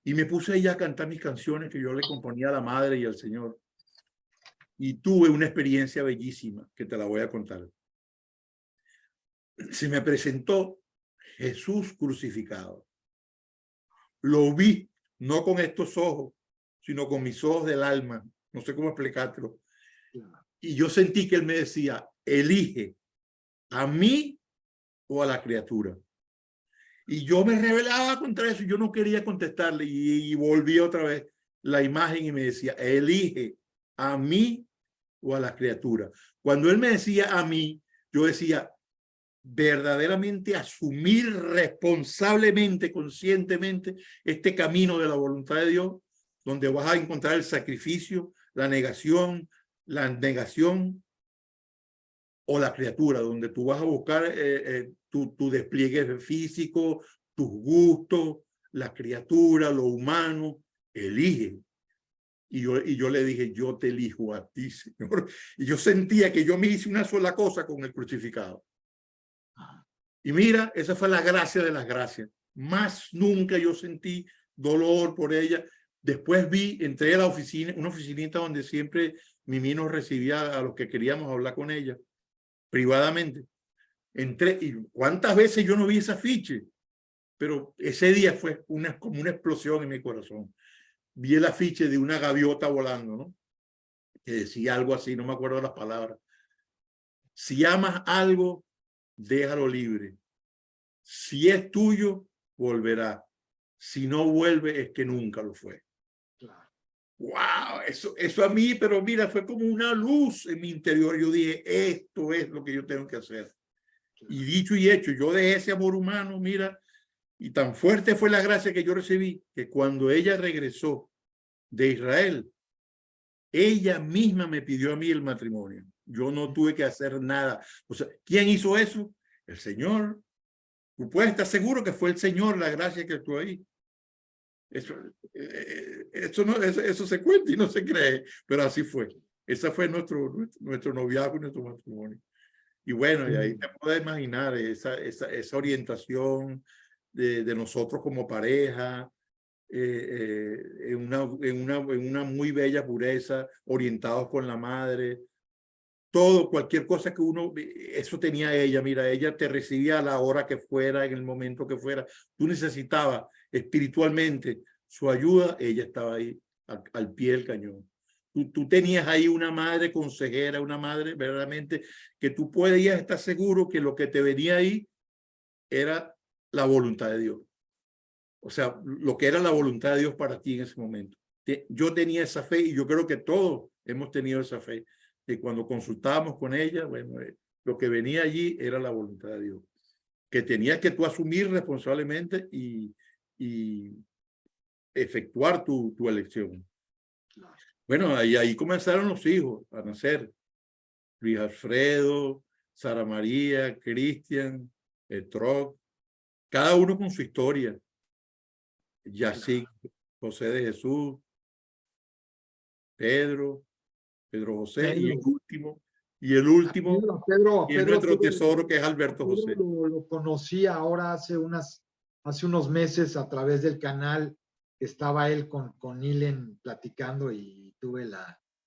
Y me puse ella a cantar mis canciones que yo le componía a la madre y al Señor. Y tuve una experiencia bellísima que te la voy a contar. Se me presentó Jesús crucificado. Lo vi, no con estos ojos, sino con mis ojos del alma, no sé cómo explicártelo. Claro. Y yo sentí que él me decía, elige a mí o a la criatura. Y yo me rebelaba contra eso, yo no quería contestarle y volví otra vez la imagen y me decía, elige a mí o a la criatura. Cuando él me decía a mí, yo decía, verdaderamente asumir responsablemente, conscientemente, este camino de la voluntad de Dios, donde vas a encontrar el sacrificio, la negación o la criatura, donde tú vas a buscar tu despliegue físico, tus gustos, la criatura, lo humano, elige. Y yo le dije, yo te elijo a ti, Señor. Y yo sentía que yo me hice una sola cosa con el crucificado. Y mira, esa fue la gracia de las gracias. Más nunca yo sentí dolor por ella. Después entré a la oficina, una oficinita donde siempre Mimi nos recibía a los que queríamos hablar con ella, privadamente. Entré y cuántas veces yo no vi ese afiche, pero ese día fue como una explosión en mi corazón. Vi el afiche de una gaviota volando, ¿no? Que decía algo así, no me acuerdo las palabras. Si amas algo, déjalo libre. Si es tuyo, volverá. Si no vuelve, es que nunca lo fue. Claro. ¡Wow! Eso a mí, pero mira, fue como una luz en mi interior. Yo dije, esto es lo que yo tengo que hacer. Claro. Y dicho y hecho, yo dejé ese amor humano, mira, y tan fuerte fue la gracia que yo recibí, que cuando ella regresó de Israel, ella misma me pidió a mí el matrimonio. Yo no tuve que hacer nada. O sea, ¿quién hizo eso? El Señor. Tú puedes estar seguro que fue el Señor la gracia que actuó ahí. Eso se cuenta y no se cree, pero así fue. Ese fue nuestro noviazgo y nuestro matrimonio. Y bueno, y ahí te puedes imaginar esa orientación de nosotros como pareja, en una muy bella pureza, orientados con la madre. Todo, cualquier cosa que eso tenía ella. Mira, ella te recibía a la hora que fuera, en el momento que fuera. Tú necesitabas espiritualmente su ayuda, ella estaba ahí al pie del cañón. Tú tenías ahí una madre consejera, una madre verdaderamente que tú podías estar seguro que lo que te venía ahí era la voluntad de Dios. O sea, lo que era la voluntad de Dios para ti en ese momento. Yo tenía esa fe y yo creo que todos hemos tenido esa fe. Que cuando consultábamos con ella, bueno, lo que venía allí era la voluntad de Dios. Que tenías que tú asumir responsablemente y efectuar tu elección. Bueno, ahí comenzaron los hijos a nacer. Luis Alfredo, Sara María, Cristian, Etroc, cada uno con su historia. Yací, José de Jesús, Pedro José, y el último, y es nuestro tesoro, que es Alberto José. Lo conocí ahora hace unos meses a través del canal. Estaba él con Nilen platicando y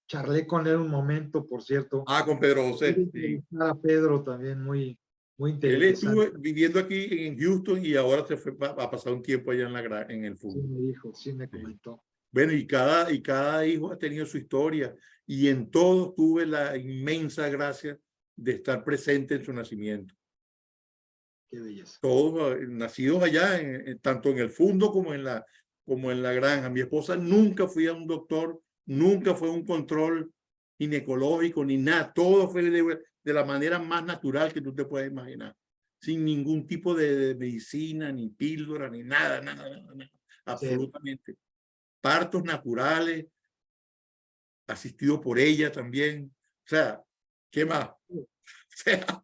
charlé con él un momento, por cierto. Con Pedro José. Sí. A Pedro también, muy interesante. Él estuvo viviendo aquí en Houston y ahora se fue a pasar un tiempo allá en el fútbol. Sí, me dijo, sí me comentó. Bueno, y cada hijo ha tenido su historia y en todos tuve la inmensa gracia de estar presente en su nacimiento. Qué belleza. Todos nacidos allá, tanto en el fondo como en la granja. Mi esposa nunca fue a un doctor, nunca fue a un control ginecológico ni nada. Todo fue de la manera más natural que tú te puedes imaginar. Sin ningún tipo de medicina, ni píldora, ni nada. Absolutamente. Sí. Partos naturales, asistido por ella también. O sea, ¿qué más? O sea,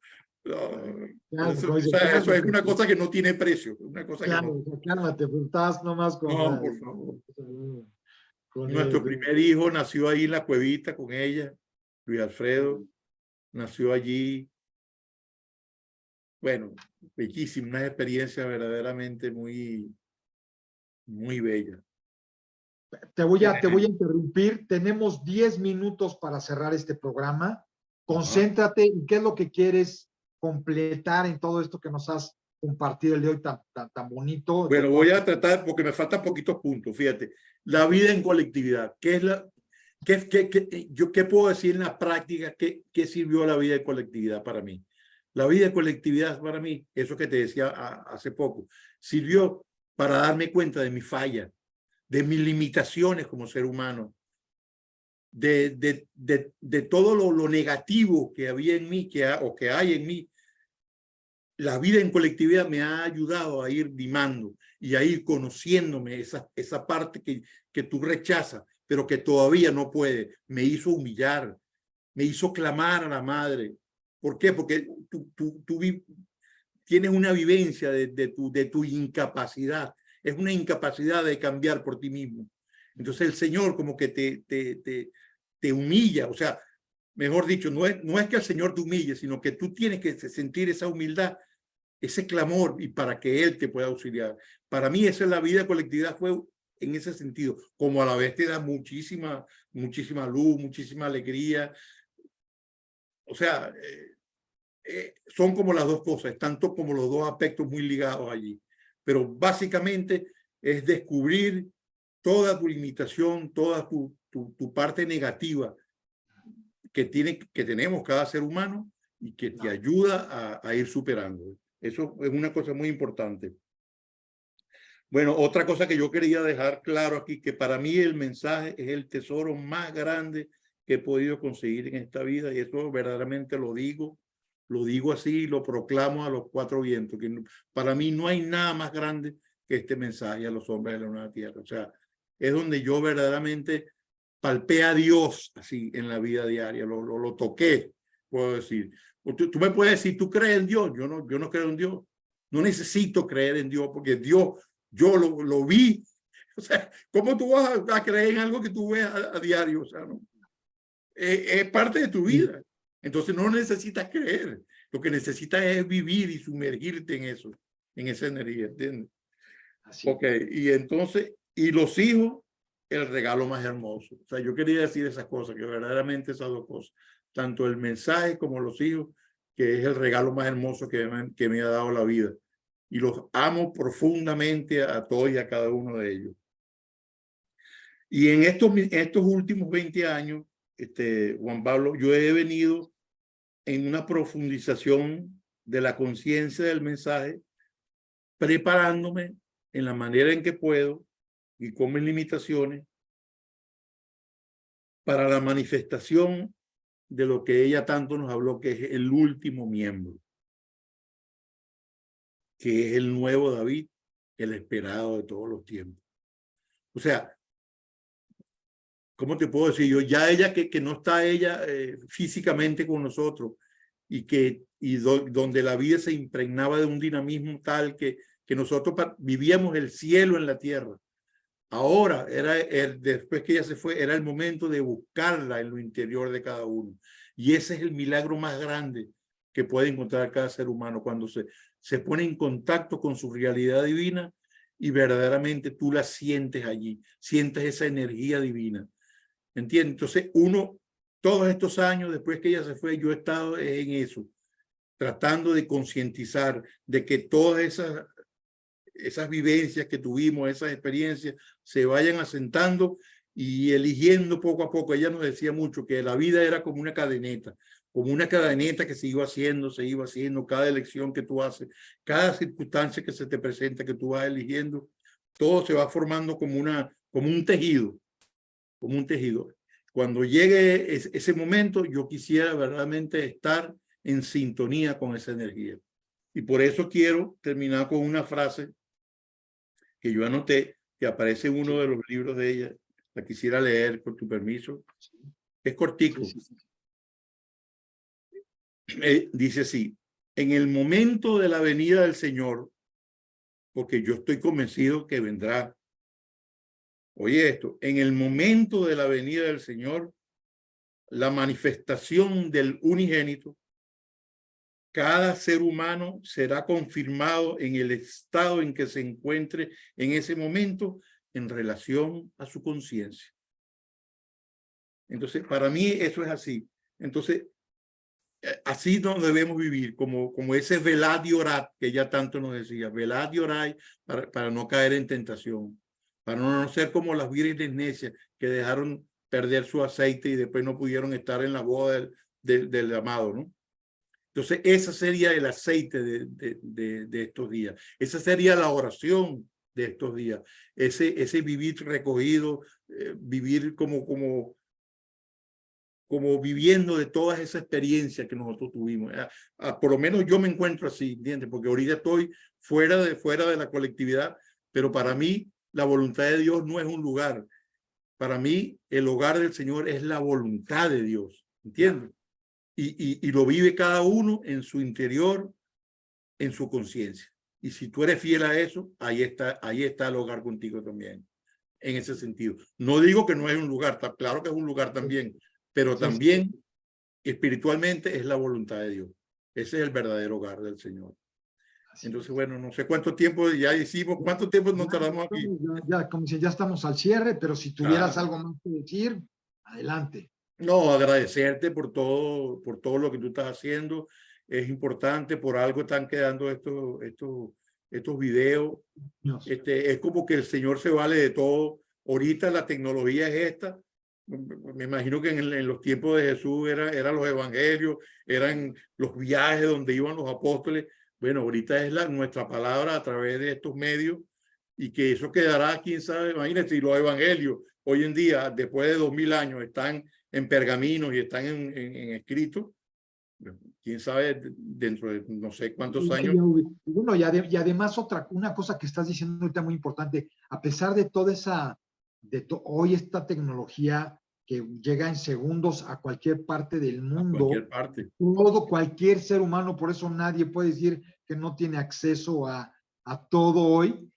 eso es una cosa que no tiene precio. Una cosa claro, que no... Cálmate, pues estás nomás con... No, por favor. Nuestro primer hijo nació ahí en la cuevita con ella, Luis Alfredo, nació allí. Bueno, bellísima, una experiencia verdaderamente muy bella. Te voy a interrumpir. Tenemos 10 minutos para cerrar este programa. Concéntrate en qué es lo que quieres completar en todo esto que nos has compartido el día de hoy tan bonito. Bueno, voy a tratar, porque me faltan poquitos puntos, fíjate. La vida en colectividad, ¿Qué puedo decir en la práctica? ¿Qué sirvió la vida de colectividad para mí? La vida de colectividad para mí, eso que te decía hace poco, sirvió para darme cuenta de mi falla, de mis limitaciones como ser humano, de todo lo negativo que había en mí, que hay en mí. La vida en colectividad me ha ayudado a ir dimando y a ir conociéndome esa parte que tú rechazas, pero que todavía no puede. Me hizo humillar, me hizo clamar a la madre. ¿Por qué? Porque tú tienes una vivencia de tu incapacidad. Es una incapacidad de cambiar por ti mismo. Entonces el Señor como que te humilla. O sea, mejor dicho, no es que el Señor te humille, sino que tú tienes que sentir esa humildad, ese clamor, y para que Él te pueda auxiliar. Para mí esa es la vida de colectividad, fue en ese sentido, como a la vez te da muchísima luz, muchísima alegría. O sea, son como las dos cosas, tanto como los dos aspectos muy ligados allí. Pero básicamente es descubrir toda tu limitación, toda tu parte negativa que tenemos cada ser humano y que te ayuda a ir superando. Eso es una cosa muy importante. Bueno, otra cosa que yo quería dejar claro aquí, que para mí el mensaje es el tesoro más grande que he podido conseguir en esta vida, y eso verdaderamente lo digo así, lo proclamo a los cuatro vientos, que para mí no hay nada más grande que este mensaje a los hombres de la nueva tierra. O sea, es donde yo verdaderamente palpé a Dios así en la vida diaria, lo toqué, puedo decir. Tú me puedes decir, ¿tú crees en Dios? Yo no creo en Dios. No necesito creer en Dios, porque Dios, yo lo vi. O sea, ¿cómo tú vas a creer en algo que tú ves a diario? O sea, ¿no? Es parte de tu vida. Entonces no necesitas creer. Lo que necesitas es vivir y sumergirte en eso, en esa energía, ¿entiendes? Así. Ok, y entonces, y los hijos, el regalo más hermoso. O sea, yo quería decir esas cosas, que verdaderamente esas dos cosas, tanto el mensaje como los hijos, que es el regalo más hermoso que me ha dado la vida. Y los amo profundamente a todos y a cada uno de ellos. Y en estos últimos 20 años, Juan Pablo, yo he venido en una profundización de la conciencia del mensaje, preparándome en la manera en que puedo y con mis limitaciones para la manifestación de lo que ella tanto nos habló, que es el último miembro, que es el nuevo David, el esperado de todos los tiempos. O sea, ¿cómo te puedo decir yo? Ya ella, que no está ella físicamente con nosotros, y donde la vida se impregnaba de un dinamismo tal que nosotros vivíamos el cielo en la tierra. Ahora, después que ella se fue, era el momento de buscarla en lo interior de cada uno. Y ese es el milagro más grande que puede encontrar cada ser humano, cuando se pone en contacto con su realidad divina y verdaderamente tú la sientes allí, sientes esa energía divina. ¿Entiendes? Entonces, todos estos años después que ella se fue, yo he estado en eso, tratando de concientizar de que todas esas vivencias que tuvimos, esas experiencias, se vayan asentando y eligiendo poco a poco. Ella nos decía mucho que la vida era como una cadeneta que se iba haciendo, cada elección que tú haces, cada circunstancia que se te presenta, que tú vas eligiendo, todo se va formando como un tejido. Cuando llegue ese momento, yo quisiera verdaderamente estar en sintonía con esa energía. Y por eso quiero terminar con una frase que yo anoté, que aparece en uno de los libros de ella. La quisiera leer con tu permiso. Es cortico. Dice así: en el momento de la venida del Señor, porque yo estoy convencido que vendrá. Oye esto, en el momento de la venida del Señor, la manifestación del unigénito, cada ser humano será confirmado en el estado en que se encuentre en ese momento en relación a su conciencia. Entonces, para mí eso es así. Entonces, así nos debemos vivir, como ese velad y orad que ella tanto nos decía, velad y orad para no caer en tentación, para no ser como las vírgenes necias que dejaron perder su aceite y después no pudieron estar en la boda del amado, ¿no? Entonces, ese sería el aceite de estos días. Esa sería la oración de estos días. Ese vivir recogido, vivir como viviendo de todas esas experiencias que nosotros tuvimos. Por lo menos yo me encuentro así, ¿entiendes? Porque ahorita estoy fuera de la colectividad, pero para mí la voluntad de Dios no es un lugar. Para mí el hogar del Señor es la voluntad de Dios, ¿entiendes? Y lo vive cada uno en su interior, en su conciencia. Y si tú eres fiel a eso, ahí está el hogar contigo también, en ese sentido. No digo que no es un lugar, está claro que es un lugar también, pero también espiritualmente es la voluntad de Dios. Ese es el verdadero hogar del Señor. Entonces, bueno, no sé cuánto tiempo ya hicimos, cuánto tiempo nos tardamos aquí. Ya, como si ya estamos al cierre, pero si tuvieras algo más que decir, adelante. No, agradecerte por todo lo que tú estás haciendo. Es importante, por algo están quedando estos videos. Es como que el Señor se vale de todo. Ahorita la tecnología es esta. Me imagino que en los tiempos de Jesús eran los evangelios, eran los viajes donde iban los apóstoles. Bueno, ahorita es nuestra palabra a través de estos medios, y que eso quedará, quién sabe. Imagínate, si los evangelios hoy en día, después de 2000 años, están en pergaminos y están en escritos, quién sabe dentro de no sé cuántos años. Bueno, y además una cosa que estás diciendo ahorita muy importante, a pesar de toda esa, hoy esta tecnología que llega en segundos a cualquier parte del mundo, cualquier parte. Cualquier ser humano, por eso nadie puede decir que no tiene acceso a todo hoy.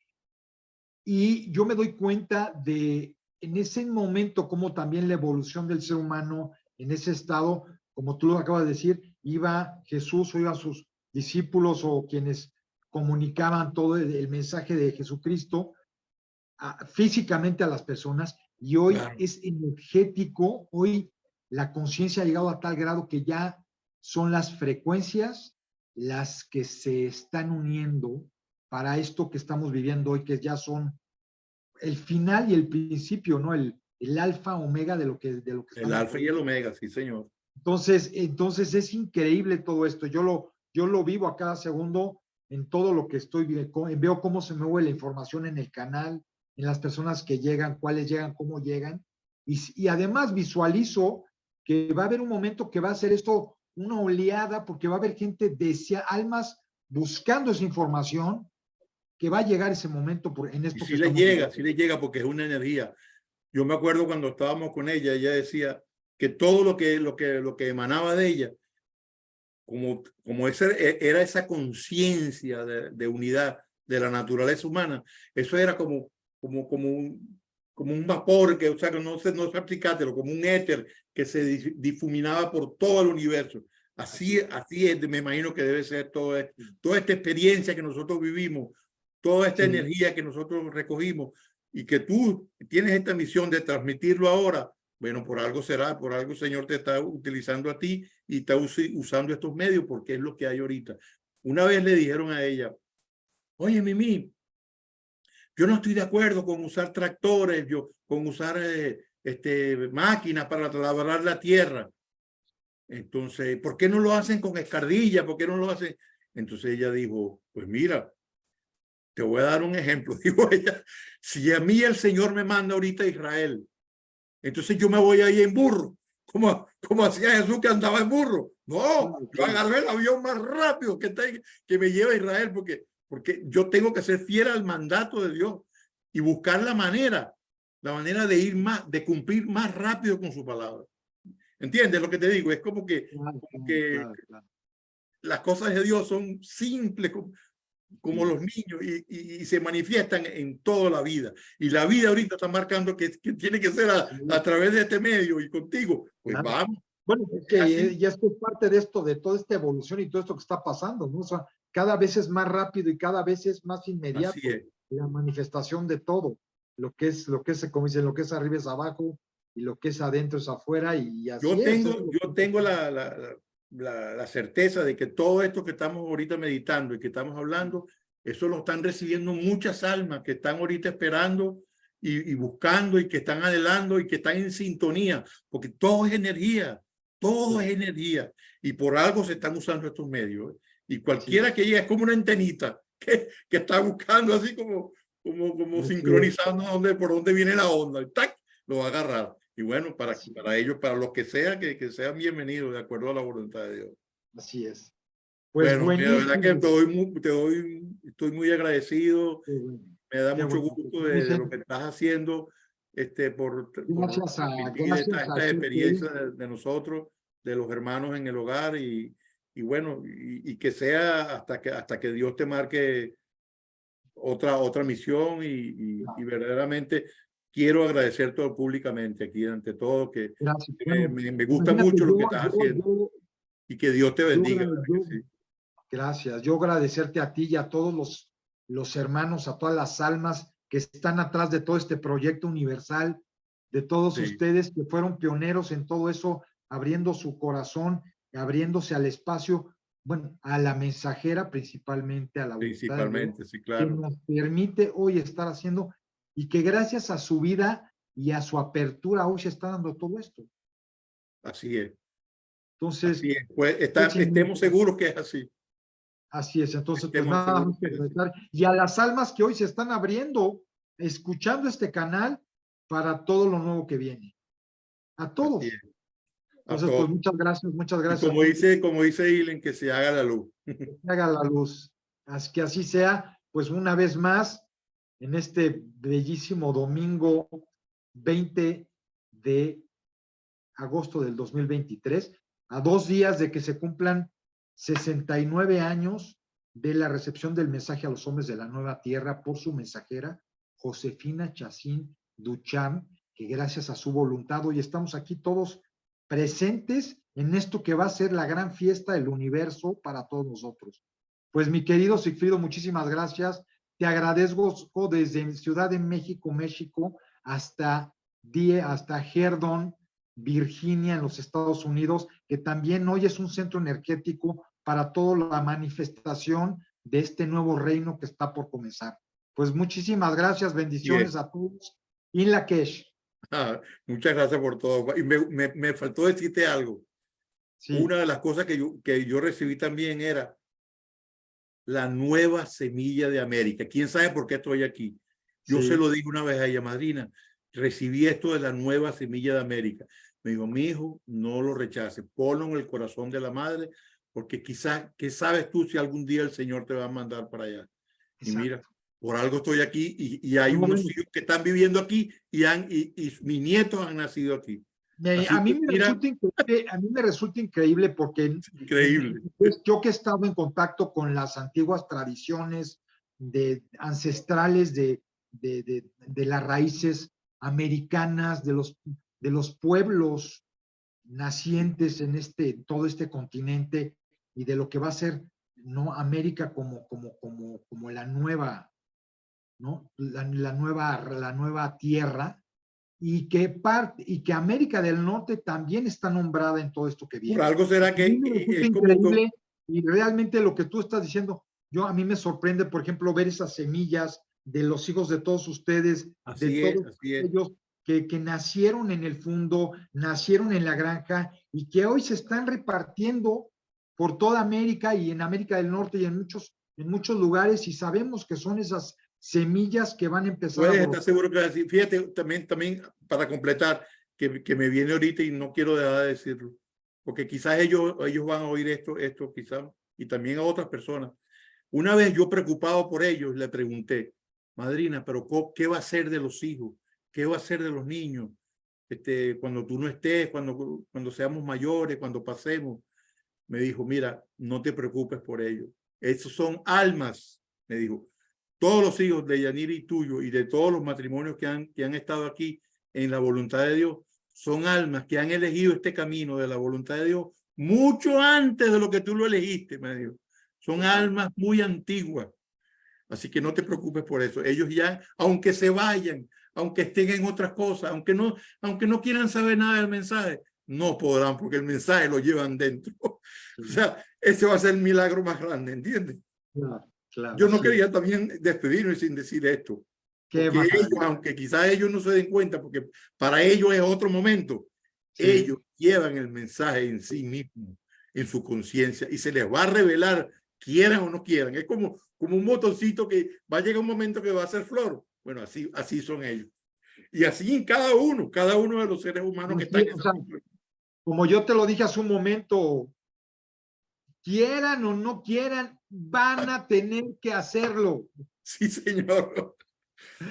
Y yo me doy cuenta en ese momento, como también la evolución del ser humano en ese estado, como tú lo acabas de decir, iba Jesús o iban sus discípulos o quienes comunicaban todo el mensaje de Jesucristo físicamente a las personas, y hoy es energético. Hoy la conciencia ha llegado a tal grado que ya son las frecuencias las que se están uniendo para esto que estamos viviendo hoy, que ya son el final y el principio, ¿no? El alfa, omega de lo que el alfa y el omega, sí, señor. Entonces es increíble todo esto. Yo lo vivo a cada segundo en todo lo que estoy viendo. Veo cómo se mueve la información en el canal, en las personas que llegan, cuáles llegan, cómo llegan. Y además visualizo que va a haber un momento que va a ser esto una oleada, porque va a haber gente, almas buscando esa información, que va a llegar ese momento en esto. Y sí le llega porque es una energía. Yo me acuerdo cuando estábamos con ella decía que todo lo que emanaba de ella, como era esa conciencia de unidad de la naturaleza humana, eso era como un vapor, que, o sea, que no sé explicártelo, como un éter que se difuminaba por todo el universo. Así es, me imagino que debe ser toda esta experiencia que nosotros vivimos, toda esta energía que nosotros recogimos, y que tú tienes esta misión de transmitirlo ahora. Bueno, por algo será, por algo el Señor te está utilizando a ti y está usando estos medios, porque es lo que hay ahorita. Una vez le dijeron a ella: oye, Mimi, yo no estoy de acuerdo con usar tractores, con usar máquinas para labrar la tierra. Entonces, ¿por qué no lo hacen con escardilla? ¿Por qué no lo hacen? Entonces ella dijo: pues mira, te voy a dar un ejemplo. Dijo ella: si a mí el Señor me manda ahorita a Israel, entonces yo me voy a ir en burro, como hacía Jesús, que andaba en burro. No, yo agarré el avión más rápido que me lleva a Israel, porque yo tengo que ser fiel al mandato de Dios y buscar la manera de ir más, de cumplir más rápido con su palabra. ¿Entiendes lo que te digo? Es como que las cosas de Dios son simples, como los niños, y se manifiestan en toda la vida. Y la vida ahorita está marcando que tiene que ser a través de este medio y contigo. Pues vamos. Bueno, es que ya es parte de esto, de toda esta evolución y todo esto que está pasando, ¿no? O sea, cada vez es más rápido y cada vez es más inmediato la manifestación de todo. Lo que es, como dicen, lo que es arriba es abajo y lo que es adentro es afuera, y así yo tengo la certeza de que todo esto que estamos ahorita meditando y que estamos hablando, eso lo están recibiendo muchas almas que están ahorita esperando y buscando y que están adelando y que están en sintonía, porque todo es energía, todo es energía y por algo se están usando estos medios. Y cualquiera que llegue es como una antenita que está buscando así como sincronizando por dónde viene la onda y ¡tac! Lo va a agarrar. Y bueno, para ellos, para los que sea, que sean bienvenidos de acuerdo a la voluntad de Dios. Así es. Pues bueno, mira, la verdad que estoy muy agradecido. Me da mucho gusto de lo que estás haciendo por transmitir esta experiencia de nosotros, de los hermanos en el hogar y bueno, y que sea hasta que Dios te marque otra misión y verdaderamente quiero agradecerte públicamente aquí ante todo que me gusta mucho lo que estás haciendo y que Dios te bendiga. Gracias. Yo agradecerte a ti y a todos los hermanos, a todas las almas que están atrás de todo este proyecto universal, de todos ustedes que fueron pioneros en todo eso, abriendo su corazón, abriéndose al espacio, bueno, a la mensajera principalmente, a la voluntad de Dios, sí, claro. que nos permite hoy estar haciendo y que gracias a su vida y a su apertura hoy se está dando todo esto. Así es. Entonces, así es. Pues estemos seguros que es así. Así es, entonces pues nada más que agradecer. Y a las almas que hoy se están abriendo, escuchando este canal para todo lo nuevo que viene. A todos. Entonces, pues muchas gracias, muchas gracias. Y como dice Ilen, que se haga la luz. Que se haga la luz. Que así sea, pues una vez más, en este bellísimo domingo 20 de agosto del 2023, a 2 días de que se cumplan 69 años de la recepción del mensaje a los hombres de la nueva tierra por su mensajera, Josefina Chacín Duchamp, que gracias a su voluntad hoy estamos aquí todos presentes en esto que va a ser la gran fiesta del universo para todos nosotros. Pues mi querido Sigfrido, muchísimas gracias. Te agradezco desde Ciudad de México, hasta Herdon, Virginia, en los Estados Unidos, que también hoy es un centro energético para toda la manifestación de este nuevo reino que está por comenzar. Pues muchísimas gracias, bendiciones a todos. In Lakesh. Muchas gracias por todo. Y me faltó decirte algo. Sí. Una de las cosas que yo recibí también era la nueva semilla de América. ¿Quién sabe por qué estoy aquí? Yo se lo dije una vez a ella, madrina, recibí esto de la nueva semilla de América. Me dijo, mi hijo, no lo rechaces, ponlo en el corazón de la madre, porque quizás, ¿qué sabes tú si algún día el Señor te va a mandar para allá? Exacto. Y mira, por algo estoy aquí y hay unos hijos que están viviendo aquí y mis nietos han nacido aquí. A mí me resulta increíble porque yo que he estado en contacto con las antiguas tradiciones ancestrales de las raíces americanas, de los pueblos nacientes en todo este continente y de lo que va a ser, ¿no?, América como la nueva, ¿no?, la nueva tierra, y que América del Norte también está nombrada en todo esto que viene. Por algo será que es increíble, y realmente lo que tú estás diciendo, a mí me sorprende, por ejemplo, ver esas semillas de los hijos de todos ustedes, de todos ellos que nacieron en el fondo, nacieron en la granja y que hoy se están repartiendo por toda América y en América del Norte y en muchos lugares, y sabemos que son esas semillas que van a empezar a estar seguro que así. Fíjate, también para completar, que me viene ahorita y no quiero dejar de decirlo, porque quizás ellos van a oír esto quizás, y también a otras personas. Una vez yo preocupado por ellos, le pregunté, madrina, pero ¿qué va a ser de los hijos? ¿Qué va a ser de los niños? Cuando tú no estés, cuando seamos mayores, cuando pasemos. Me dijo, mira, no te preocupes por ellos. Esos son almas, me dijo. Todos los hijos de Yanira y tuyo y de todos los matrimonios que han estado aquí en la voluntad de Dios, son almas que han elegido este camino de la voluntad de Dios mucho antes de lo que tú lo elegiste, me dijo. Son almas muy antiguas. Así que no te preocupes por eso. Ellos ya, aunque se vayan, aunque estén en otras cosas, aunque no quieran saber nada del mensaje, no podrán porque el mensaje lo llevan dentro. O sea, ese va a ser el milagro más grande, ¿entiendes? Claro. Yo no quería también despedirme sin decir esto. Qué Porque ellos, maravilla. aunque quizás ellos no se den cuenta, porque para ellos es otro momento, Sí. ellos llevan el mensaje en sí mismos, en su conciencia, y se les va a revelar, quieran o no quieran. Es como un botoncito que va a llegar un momento que va a ser flor. Bueno, así son ellos. Y así en cada uno de los seres humanos que Así, están en o esa sea, como yo te lo dije hace un momento, quieran o no quieran, van a tener que hacerlo. Sí, señor.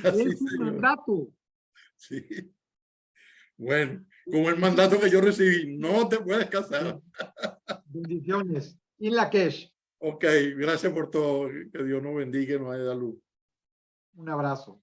Así, Es un señor. mandato. Sí. Bueno, como el mandato que yo recibí, no te puedes casar. Bendiciones. In Lakesh. Ok, gracias por todo. Que Dios nos bendiga y nos haya dado luz. Un abrazo.